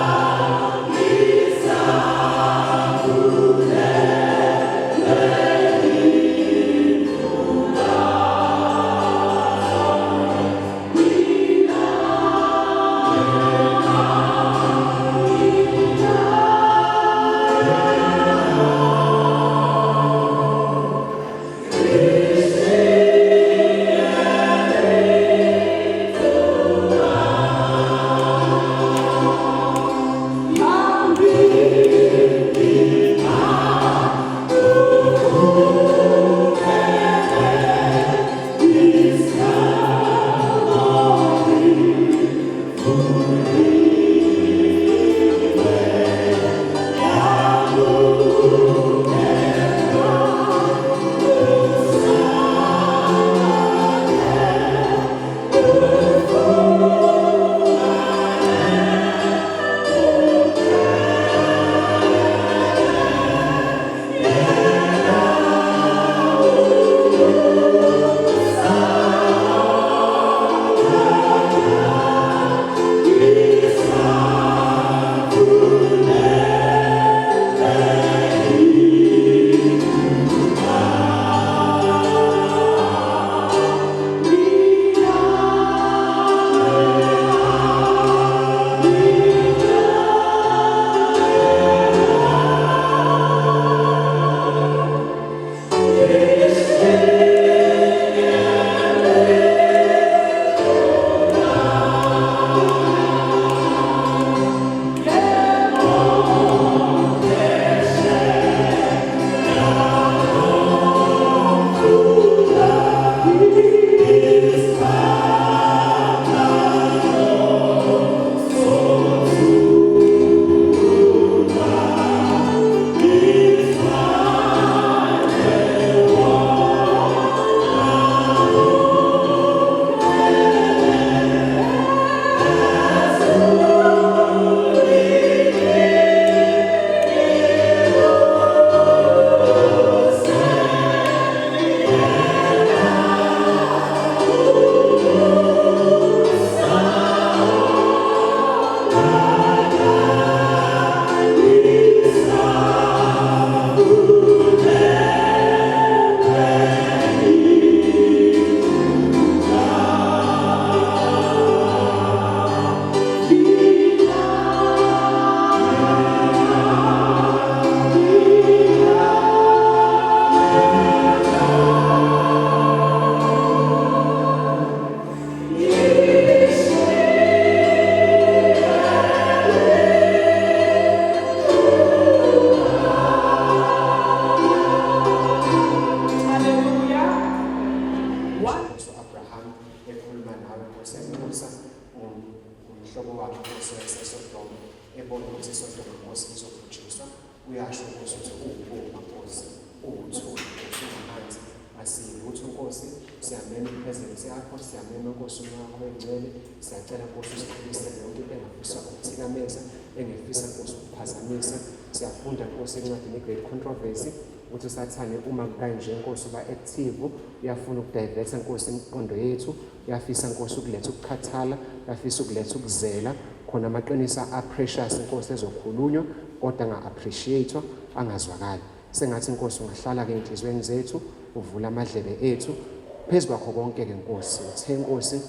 G: bebona ukuthi isonto lenkosi lizophutshuswa uyasho ukuthi uwuboma nkosi uwuthuli nkosi ungamanzi asiyibutho nkosi siyamema ipresence yakho siyamema nkosi umoya wakho engcwele siyacela nkosi usikhulise yonke into engafisa ukuthikameza engefisa nkosi ukuphazamisa siyafunda nkosi encwadini i-Great Controversy ukuthi usathane uma kanje nkosi uba active uyafuna ukudiverta nkosi imiqondo yethu uyafisa nkosi ukuletha ukukhathala uyafisa ukuletha ukuzela khona amaqiniso a-precious nkosi ezokhulunywa kodwa anga-appreciate-wa angazwakali sengathi nkosi ungahlala-ke enhliziyweni zethu uvula amadlebe ethu phezu kwakho konke-ke nkosi uthe nkosi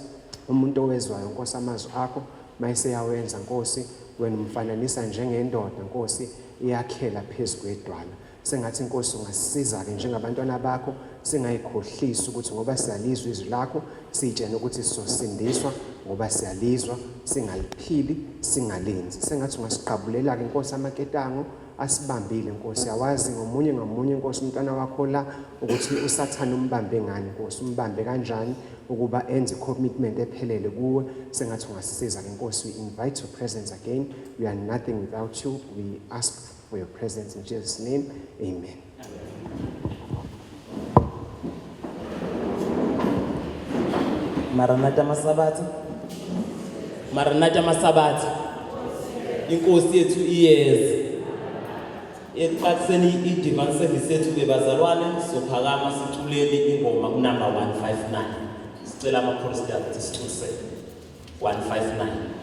G: umuntu owezwayo nkosi amazwi akho mayeseyawenza nkosi wena umfananisa njengendoda nkosi iyakhela phezu kwedwala sengathi inkosi ungasisiza-ke njengabantwana bakho singayikhohlisi ukuthi ngoba siyalizwa izwi lakho siyitshene ukuthi sizosindiswa ngoba siyalizwa singaliphili singalenzi sengathi ungasiqabulela-ke inkosi amaketango asibambile nkosi yawazi ngomunye ngamunye nkosi umntwana wakho la ukuthi usathane umbambe ngani nkosi umbambe kanjani ukuba enze commitment ephelele kuwe sengathi ungasisiza-ke nkosi we invite your presence again we are nothing without you we ask for your presence in Jesus' name amen.
F: Maranatha masabatha inkosi yethu iyeza ekuqaliseni i-divine service yethu bebazalwane sophakama siculeni ingoma kunumber 159 sicela ama-choristers ukuthi sicuse 159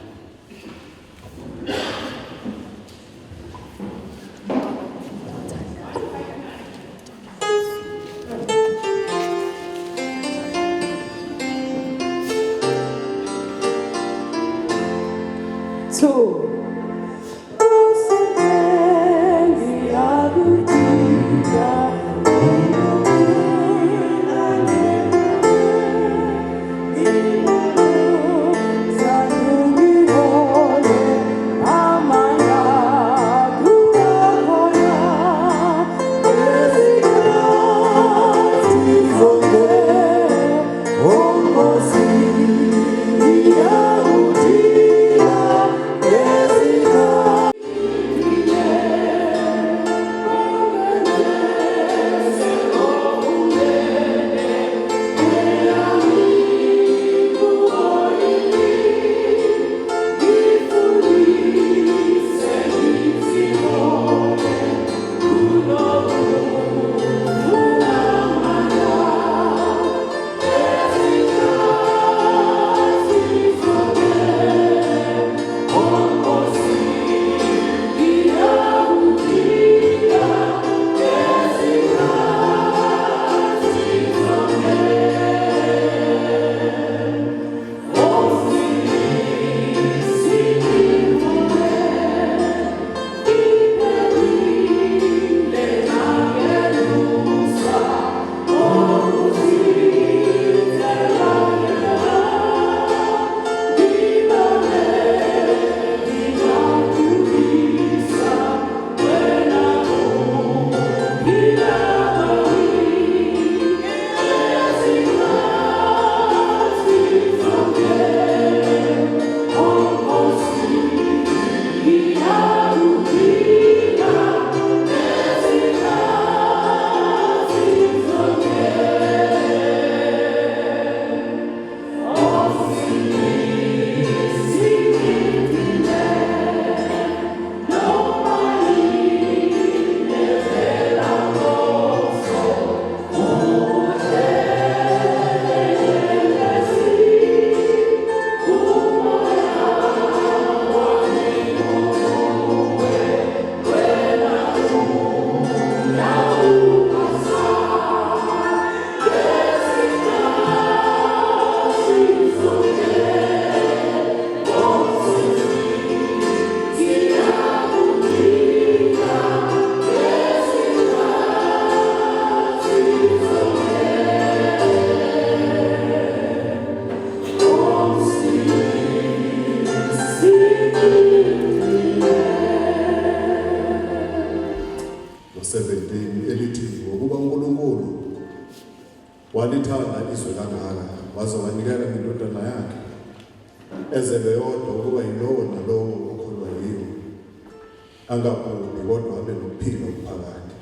H: 17 elithi ngokuba uNkulunkulu walithanda izwe kangaka waze wanikela indodana yakhe ezelwe yodwa ukuba yilowo nalowo okholwa yiyo angabhubhi kodwa abe nokuphila okuphakade.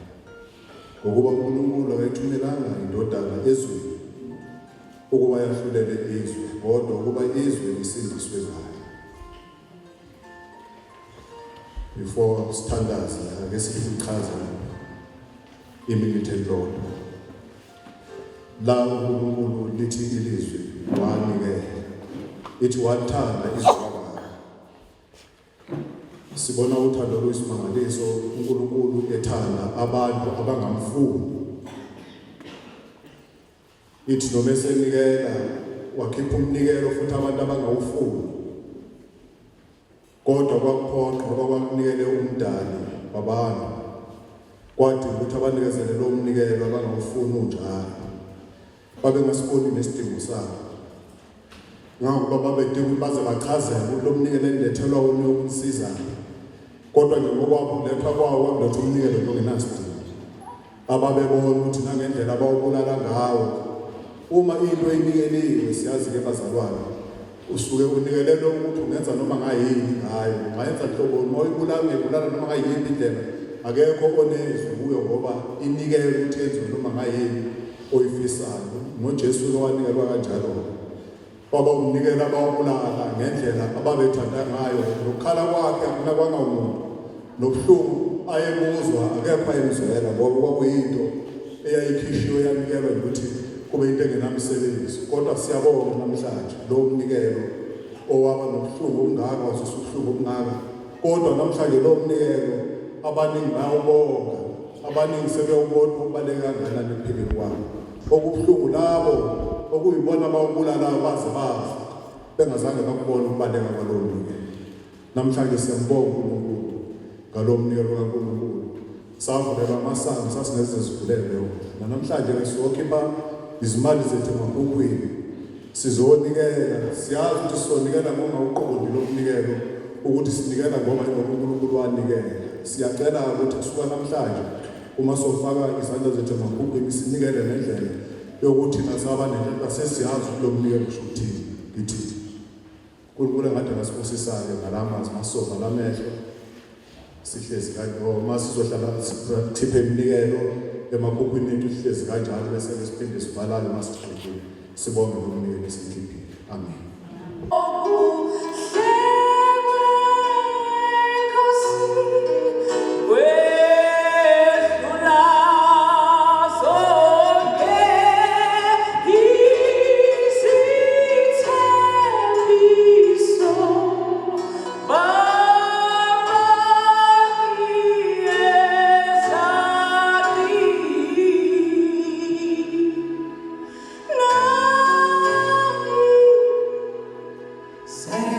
H: Ngokuba uNkulunkulu akayithumelanga indodana ezweni ukuba yahlulele izwe, kodwa ukuba izwe lisindiswe ngayo. Before standards, ake sichaza iminute elilodwa. La uNkulunkulu lithi ilizwe wanikela, ithi wathanda izwe lakhe. Sibona uthando lwesimangaliso, uNkulunkulu ethanda abantu abangamfuni. Ithi noma esenikela wakhipha umnikelo futhi abantu abangawufuni, kodwa kwakuphoqa ngoba kwakunikele umdali wabantu, kwathi ukuthi abanikezele lo mnikelo abangawufuni unjalo babengasiboni nesidingo sabo. Ngoba babedinga baze bachazele ukuthi lo mnikelo enlethelwa wona ukumsiza, kodwa nje ngokwabulethwa kwawo kwakuletha umnikelo ongenasidingo. Ababebona ukuthi nangendlela abawubulala ngawo, uma into eyinikeliwe siyazi-ke bazalwane, usuke unikelele ukuthi ungenza noma ngayini ngayo, ungayenza hlobo uma uyibulala ngiyibulala noma ngayini indlela, akekho onezwe kuyo ngoba inikele ukuthi yenziwe noma ngayini oyifisayo. NoJesu owanikelwa kanjalo, baba umnikela abawubulala ngendlela ababethanda ngayo, nokukhala kwakhe akunakwanga umuntu, nobuhlungu ayebuzwa akekho ayemzwela ngoba kwakuyinto eyayikhishiwe yanikelwa ukuthi kube into engenamsebenzi. Kodwa siyabonga namhlanje lo mnikelo owaba nobuhlungu obungaka, wazisa ubuhlungu obungaka, kodwa namhlanje lo mnikelo abaningi bayawubonga, abaningi sebewubona ukubaleka kangakanani ekuphileni kwabo. Okubuhlungu labo okuyibona abawubulalayo baze bafa bengazange bakubona ukubaleka kwalo mnikelo. Namhlanje siyambonga uNkulunkulu ngalo mnikelo kaNkulunkulu. Savulelwa amasango sasingeze sivulele yona. Namhlanje sizokhipha izimali zethu emabhukwini, sizonikela. Siyazi ukuthi sizonikela ngokungawuqondi lo mnikelo ukuthi sinikela ngoba uNkulunkulu wanikela. Siyacela ukuthi kusuka namhlanje uma sofaka izandla zethu emabhukwini sinikele ngendlela yokuthi nasaba nendlela sesiyazi lo mnikelo usho ukuthini kithi. uNkulunkulu engathi ngasibusisake ngalamazwi masofa lamehlo sihlezi kanjalo, uma sizohlala sithiphe iminikelo emabhukwini ethu sihlezi kanjalo bese siphinde sibalale masiqedile sibonge lo mnikelo esikhiphile. Amen.
I: Say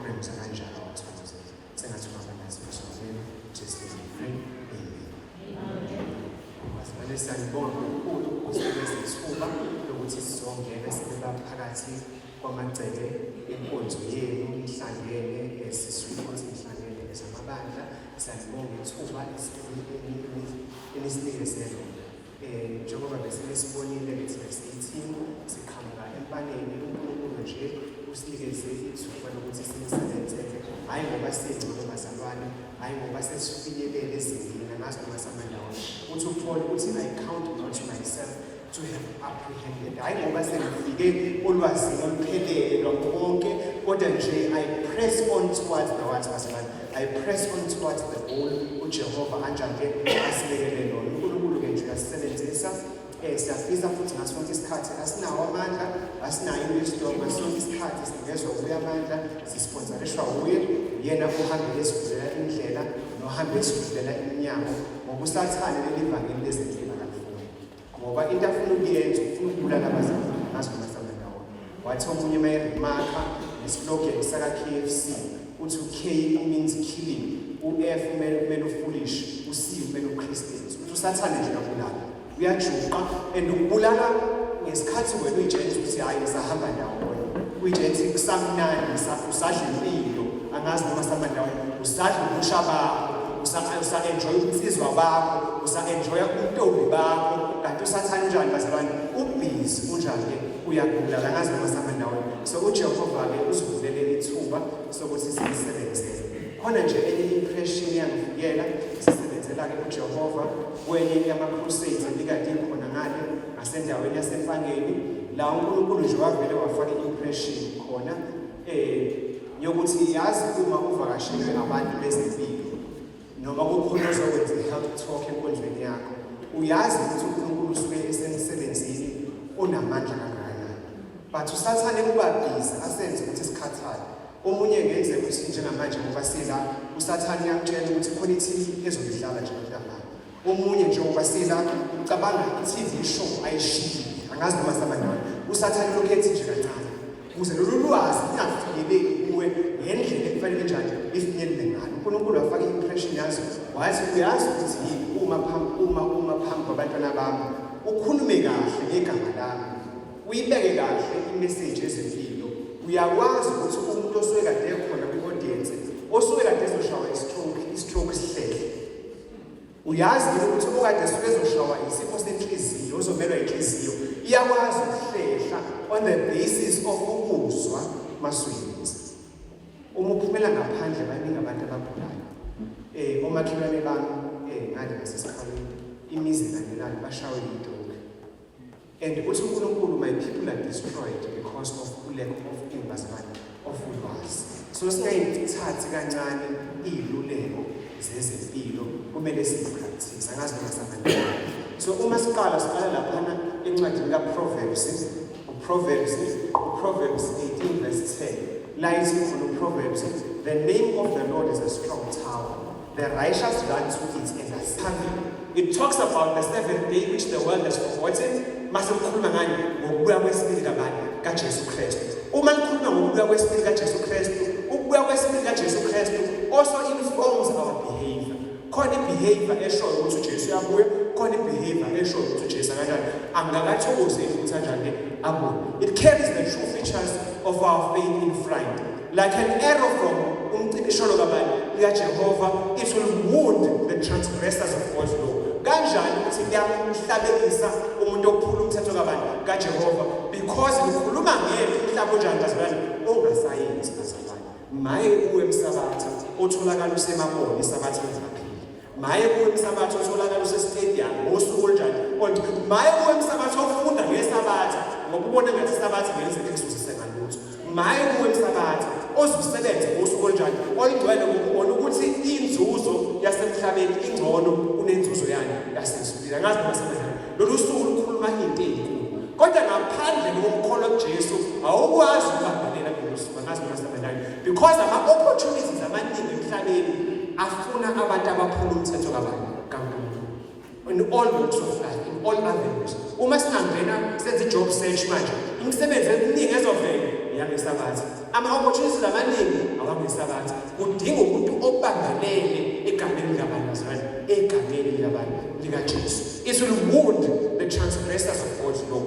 G: programs akanjalo awathokoze. Sengathi ungabanayo emsebenzini, just as a friend. Amen. Siyabonga kakhulu ukusebenza isithuba lokuthi sizongena sibe phakathi kwamagceke enkonzo yenu ihlangene siswini ukuthi ihlangene ezamabandla. Siyabonga ithuba enisinikezele. Njengoba besibonile bethi besithini siqhamuka empaneni uNkulunkulu nje usinikeze ithuba lokuthi sinisebenzele, hayi ngoba siyingcono bazalwane, hayi ngoba sesifinyelele ezingeni ngazi noma samandawo. Uthi uPaul uthi I count not myself to have apprehended, hayi ngoba sengifike olwazini oluphelele lwakho konke, kodwa nje I press on towards the what bazalwane, I press on towards the goal uJehova anjake asilekelele lona. uNkulunkulu ke nje asisebenzisa siyafisa futhi ngaso sonke isikhathi asinawo amandla, asinayo wisdom, ngaso sonke isikhathi sinikezwa uye amandla, sisponsorishwa uye, yena uhambe esivulela indlela nohambe esivulela iminyango ngoba usathane leli vangeli lezindlela kalifuni. Ngoba into afuna ukuyenza ufuna ukubulala abazalwane ngaso masamandawo. Wathi omunye mayeremarka neslogan saka KFC uthi K means killing, uF kumele ufoolish, uC kumele uChristians. Uthi usathane nje uyabulala, uyajuqa and ukubulala ngesikhathi wena uyitshela ukuthi hayi ngisahamba ndawonye, uyitshela kusamnandi usadla impilo, angazi noma samandawo usadla ubusha bakho, usa-enjoy insizwa bakho, usa-enjoy ubuntombi bakho, kanti usathane njani bazalwane ubhizi unjani-ke uyagula angazi noma samandawo. So uJehova-ke usivulele ithuba sokuthi siyisebenzele. Khona nje enye impression yangifikela sisebenzela-ke uJehova kwenye yama-crusades elikade ikhona ngale ngasendaweni yasemfangeni la uNkulunkulu nje wavele wafaka i-impression khona yokuthi yazi uma uvakashele abantu bezempilo noma kukhona ozokwenza i-health talk enkonzweni yakho, uyazi ukuthi uNkulunkulu usuke esemsebenzini onamandla kangakanani, but usathane kuba busy asenze ukuthi sikhathale. Omunye ngenzeka ukuthi njengamanje ngoba sila usathane uyakutshela ukuthi khona i-TV ezolidlala nje mhlawumbe. Omunye njengoba sila ucabanga i-TV show ayishili angazi noma samandawo, usathane lokhethi nje kancane ukuze lolu lwazi lingafinyeleli kuwe ngendlela ekufanele njani lifinyelele ngayo. uNkulunkulu wafaka i-impression yazo wathi uyazi ukuthi yini uma phambi kwabantwana bami ukhulume kahle ngegama lami, uyibeke kahle i-message ezempilo. Uyakwazi ukuthi umuntu osuke kade ekhona kwi-audience osuke kade ezoshawa i-stroke sihlele, uyazi ukuthi okade esuke ezoshawa isifo senhliziyo ozomelwa inhliziyo iyakwazi ukuhlehla on the basis of ukuzwa maswinzi. Uma uphumela ngaphandle baningi abantu abagulayo. Omakhelwane bami ngale ngasesikhaleni imizi kanelani bashawe yidog. And uthi uNkulunkulu, my people are destroyed because of lack of investment of ulwazi. So singayithathi kancane iluleko zezempilo kumele sizipractice angazi noma samandawo. So uma siqala laphana encwadini kaProverbs, Proverbs 18 verse 10. Lies in Proverbs, the name of the Lord is a strong tower. The righteous run to it and are standing. It talks about the seventh day which the world has forgotten. Masikhuluma ngani ngokubuya kwesibili kaJesu Kristu. Uma likhuluma ngokubuya kwesibili kaJesu Kristu, ukubuya kwesibili kaJesu Kristu also informs our behavior. Khona behavior eshoyo ukuthi uJesu uyabuya, khona behavior eshoyo ukuthi uJesu kanjani angakathokoze futhi kanjani abuye. It carries the true features of our faith in front. Like an arrow from umcibisholo kabani likaJehova, it will wound the transgressors of God's law. Kanjani ukuthi kuyamhlabelisa umuntu ophula umthetho kabani kaJehova, because ukhuluma ngeke umhlaba onjani bazalwane ongasayenzi bazalwane. Maye kuwe emsabatha otholakala usemabona isabatha ezaphila. Maye kuwe emsabatha otholakala usestadium ngosuku olunjani kodwa maye kuwe emsabatha ofunda ngesabatha ngokubona ngathi isabatha ngenzeke kususise ngalutho. Maye kuwe emsabatha ozisebenza ngosuku olunjani olugcwele ukubona ukuthi inzuzo yasemhlabeni ingcono kunenzuzo yani yasezulwini. Ngazi basebenza lolu suku lukhuluma into enkulu, kodwa ngaphandle komkholo kuJesu awukwazi ukubambelela kulolu suku. Ngazi basebenza because ama-opportunities amaningi emhlabeni afuna abantu abaphula umthetho kabani kaNkulunkulu in all walks of life, in all avenues. Uma singangena senze job search manje imisebenzi eminingi ezovela yangesabathi. Ama-opportunities amaningi awangesabathi. Kudinga umuntu obangalele egameni labantu bazalwane, egameni likaJesu. It will wound the transgressors of God's law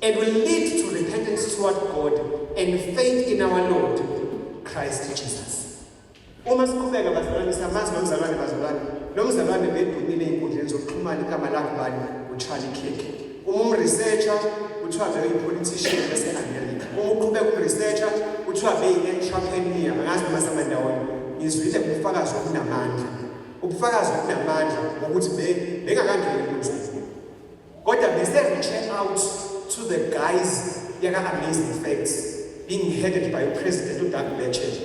G: and will lead to repentance toward God and faith in our Lord Christ Jesus. Uma siqhubeka bazalwane samazi nomzalwane bedumile ey'nkundleni zokuxhumana igama lakhe bani uCharlie Kirk. Researcher kuthiwa beyi-politician base-America. Uqhubeka umresearcher kuthiwa beyi-entrepreneur. Angazi noma samandawonye ngizwile ubufakazi obunamandla. Ubufakazi obunamandla ukuthi bengakangeni emthethweni. Kodwa bese-reach out to the guys yaka-Amazing Facts being headed by President uDoug Bechet.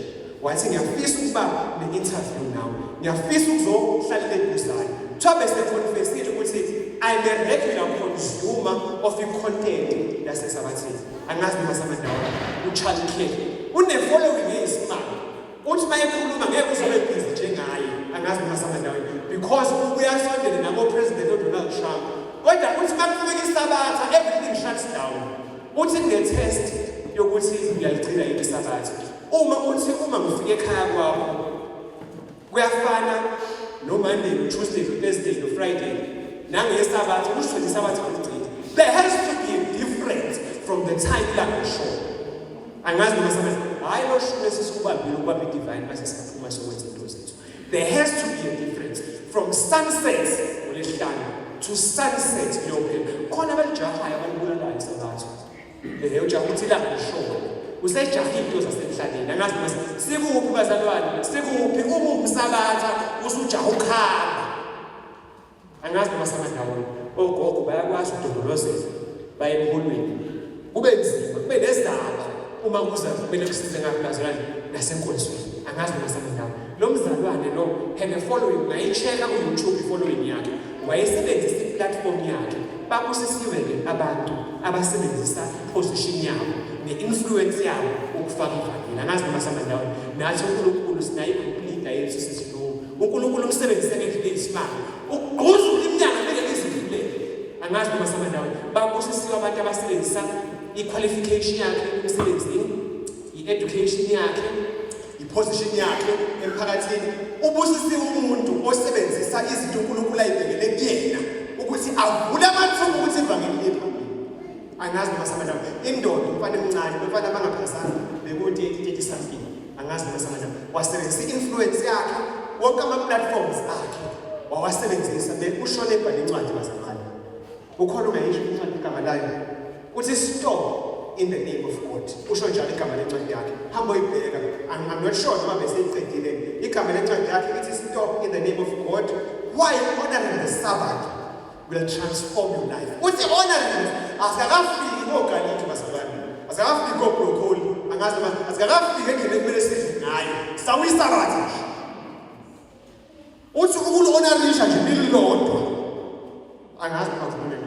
G: Wathi ngiyafisa ukuba ne-interview nawe. Ngiyafisa ukuzohlalela eduzane. Kuthiwa bese-confessile ukuthi I'm a regular consumer of the content yasesabathini. Angazi noma samandawonye uCharlie Kirk une-following eyisimanga. Uthi uma ekhuluma ngeke uzobe busy njengaye. Angazi noma samandawonye because uyasondele nabo-President uDonald Trump. Kodwa uthi uma kufika isabatha everything shuts down. Uthi kune-test yokuthi uyaligcina yini isabatha. Uma ngifike ekhaya kwakho kuyafana no-Monday, no-Tuesday, no-Thursday, no-Friday. Nangesabatha kusho isabatha ngigcina. There has to be a difference from the time la show. Angazi noma samandawonye hayi lo shule sesikubambile ukubamba i-divine mase siyaphuma sokwenza into zethu. There has to be a difference from sunset ngoLwesihlanu to sunset kuyophela. Khona abalijahayo abalibulalayo isabatha. Leyo ujaha uthi ilanga lishona. Usejaha into zasemhlabeni. Angazi noma sikuphi bazalwane, sikuphi uma umsabatha usujaha ukhamba. Angazi noma samandawonye ogogo bayakwazi ukudodolozela baye emholweni. Kube nzima, kube nezaba uma kuza kumele kusize ngabazalwane nasenkonzweni. Angazi noma samandawonye. Lo mzalwane lo had a following, ngayicheka ku-YouTube i-following yakhe. Wayesebenzisa i-platform yakhe. Babusisiwe-ke abantu abasebenzisa i-position yabo ne-influence yabo ukufaka ivangeli. Angazi noma samandawonye. Nathi uNkulunkulu sinayo i-complete yethu sesilungu. uNkulunkulu umsebenzisa ngendlela eyisimanga. Ukugquzula iminyango beke izivulele. Angazi noma samandawonye. Babusisiwe abantu abasebenzisa i-qualification yakhe emsebenzini, i-education yakhe, i-position yakhe emphakathini. Ubusisiwe umuntu osebenzisa izinto uNkulunkulu ayibhekele kuyena ukuthi avule amathuba ukuthi ivangeli liye phambili. Angazi noma samandawonye. Indoda umfana emncane, umfana abangaphazanga bekuwu-30 something. Angazi noma samandawonye. Wasebenzisa i-influence yakhe wonke ama-platforms akhe wawasebenzisa ushone ebhale incwadi bazalwane. Ukhona ungayisho incwadi igama layo uthi stop in the name of God. Usho njalo igama lencwadi yakhe. Hamba uyibheka. I'm not sure noma beseyiqedile. Igama lencwadi yakhe ithi stop in the name of God. Why honoring the Sabbath will transform your life. Uthi honoring asikafiki ngoGalati bazalwane. Asikafiki ngoBroccoli. Angazi noma asikafiki endleleni kumele sidle ngayo. Sawisabathi. Uthi ukulonarisha nje lilodwa. Angazi noma kufanele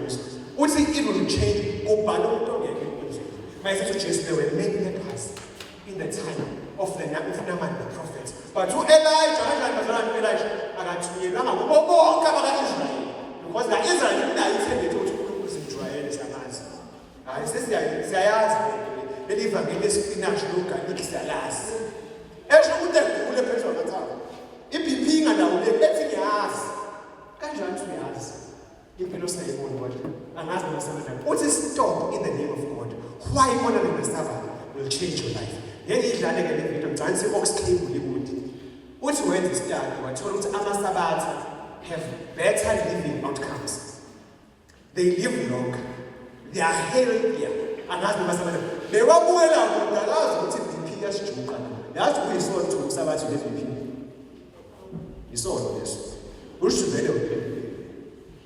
G: uthi it will change kubani umuntu ongeke enkonzweni. Mayesithi uJesu there were many lepers in the time of Naaman the prophet. But Elijah akathunyelwanga kubo bonke abaka-Israyeli. Because la-Israyeli inayo ithembele ukuthi uNkulunkulu uzimjwayele siyamazi. Hayi siyayazi leli vangeli lesipinashi logarlic siyalazi. Esho ukuthi egule phezulu kwathaba. I-BP ingalawuleki ethi ngiyazi. Kanjani uthi uyazi? Impilo sayibona kodwa. Angazi noma samandawonye. Uthi stop in the name of God. Why honoring the Sabbath will change your life. Ngiyidlale-ke le video ngicabanga ukuthi i-Oxclave ulikude. Uthi wenza i-study wathola ukuthi amasabatha have better living outcomes. They live longer. They are healthier. Angazi noma samandawonye. Bewabuyela kodwa akazi ukuthi i-BP yasijuqa. Yazi kuyisona ukuthi umsabathi le-BP. Yisona leso. Ushuvele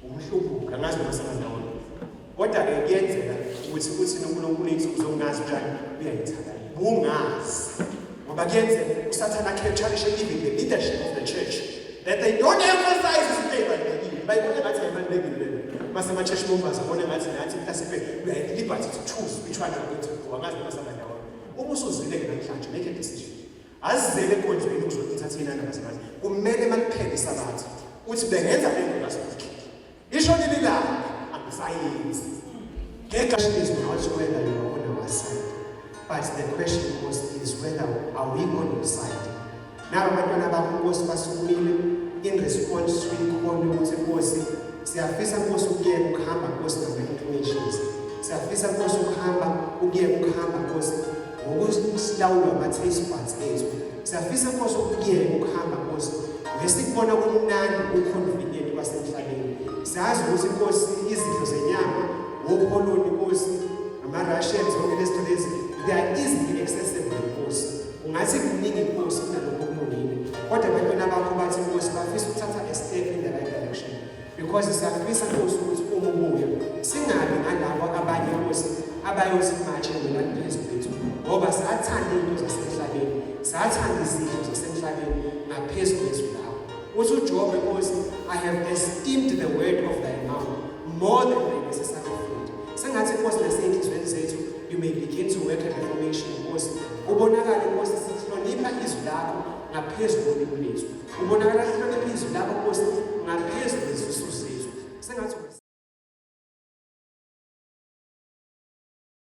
G: umhlubuka angazi noma samandawonye. Kodwa-ke kuyenzeka ukuthi uNkulunkulu ethi uzongazi njani uyayithanda. Bungazi. Ngoba kuyenzeka uSathane capture even the leadership of the church that they don't emphasize izinto ezibalulekile. Bayibona ngathi ayibalulekile. Mase ama-church members abone ngathi nathi mhlawumbe we are at liberty to choose which one are going to go. Angazi noma samandawonye. Uma usuzwile-ke namhlanje make a decision. Azizele enkonzweni uzothatha nabazalwane. Kumele makuphele isabatha uthi bengenza le nto lasekhaya. Ishoni lilanga angisayenzi. Ngeke izwi wathi wena yona on our side. but the question of course is whether are we on your side. Now abantwana bakho Nkosi basukumile in response to ikhona ukuthi Nkosi siyafisa Nkosi ukuyeka ukuhamba Nkosi nama-inclinations. Siyafisa Nkosi ukuyeka ukuhamba Nkosi ngokusilawula ama-taste buds ethu. Siyafisa Nkosi ukuyeka ukuhamba Nkosi ngesikubona kumnandi ku-convenient kwasemhlabeni. Siyazi ukuthi Nkosi izidlo zenyama, opholoni Nkosi, ama-Russians, zonke lezi zinto lezi, they are easily accessible Nkosi. Ungathi kuningi Nkosi kunalokho okulungile. Kodwa abantwana bakho bathi Nkosi bafisa ukuthatha a step in the right direction. Because siyafisa Nkosi ukuthi uma ubuya singabi ngalabo abanye Nkosi abayozimatshe wena phezu kwethu. Ngoba siyathanda izinto zasemhlabeni, siyathanda izidlo zasemhlabeni ngaphezu kwethu lawo. Uthi uJob Nkosi, I have esteemed the word of thy mouth more than my necessary food. Sengathi Nkosi nasenhlizweni zethu you may begin to work a reformation Nkosi. Ubonakala Nkosi sihlonipha izwi lakho ngaphezu kolimi lethu. Ubonakala sihlonipha izwi lakho Nkosi ngaphezu kwezifiso zethu.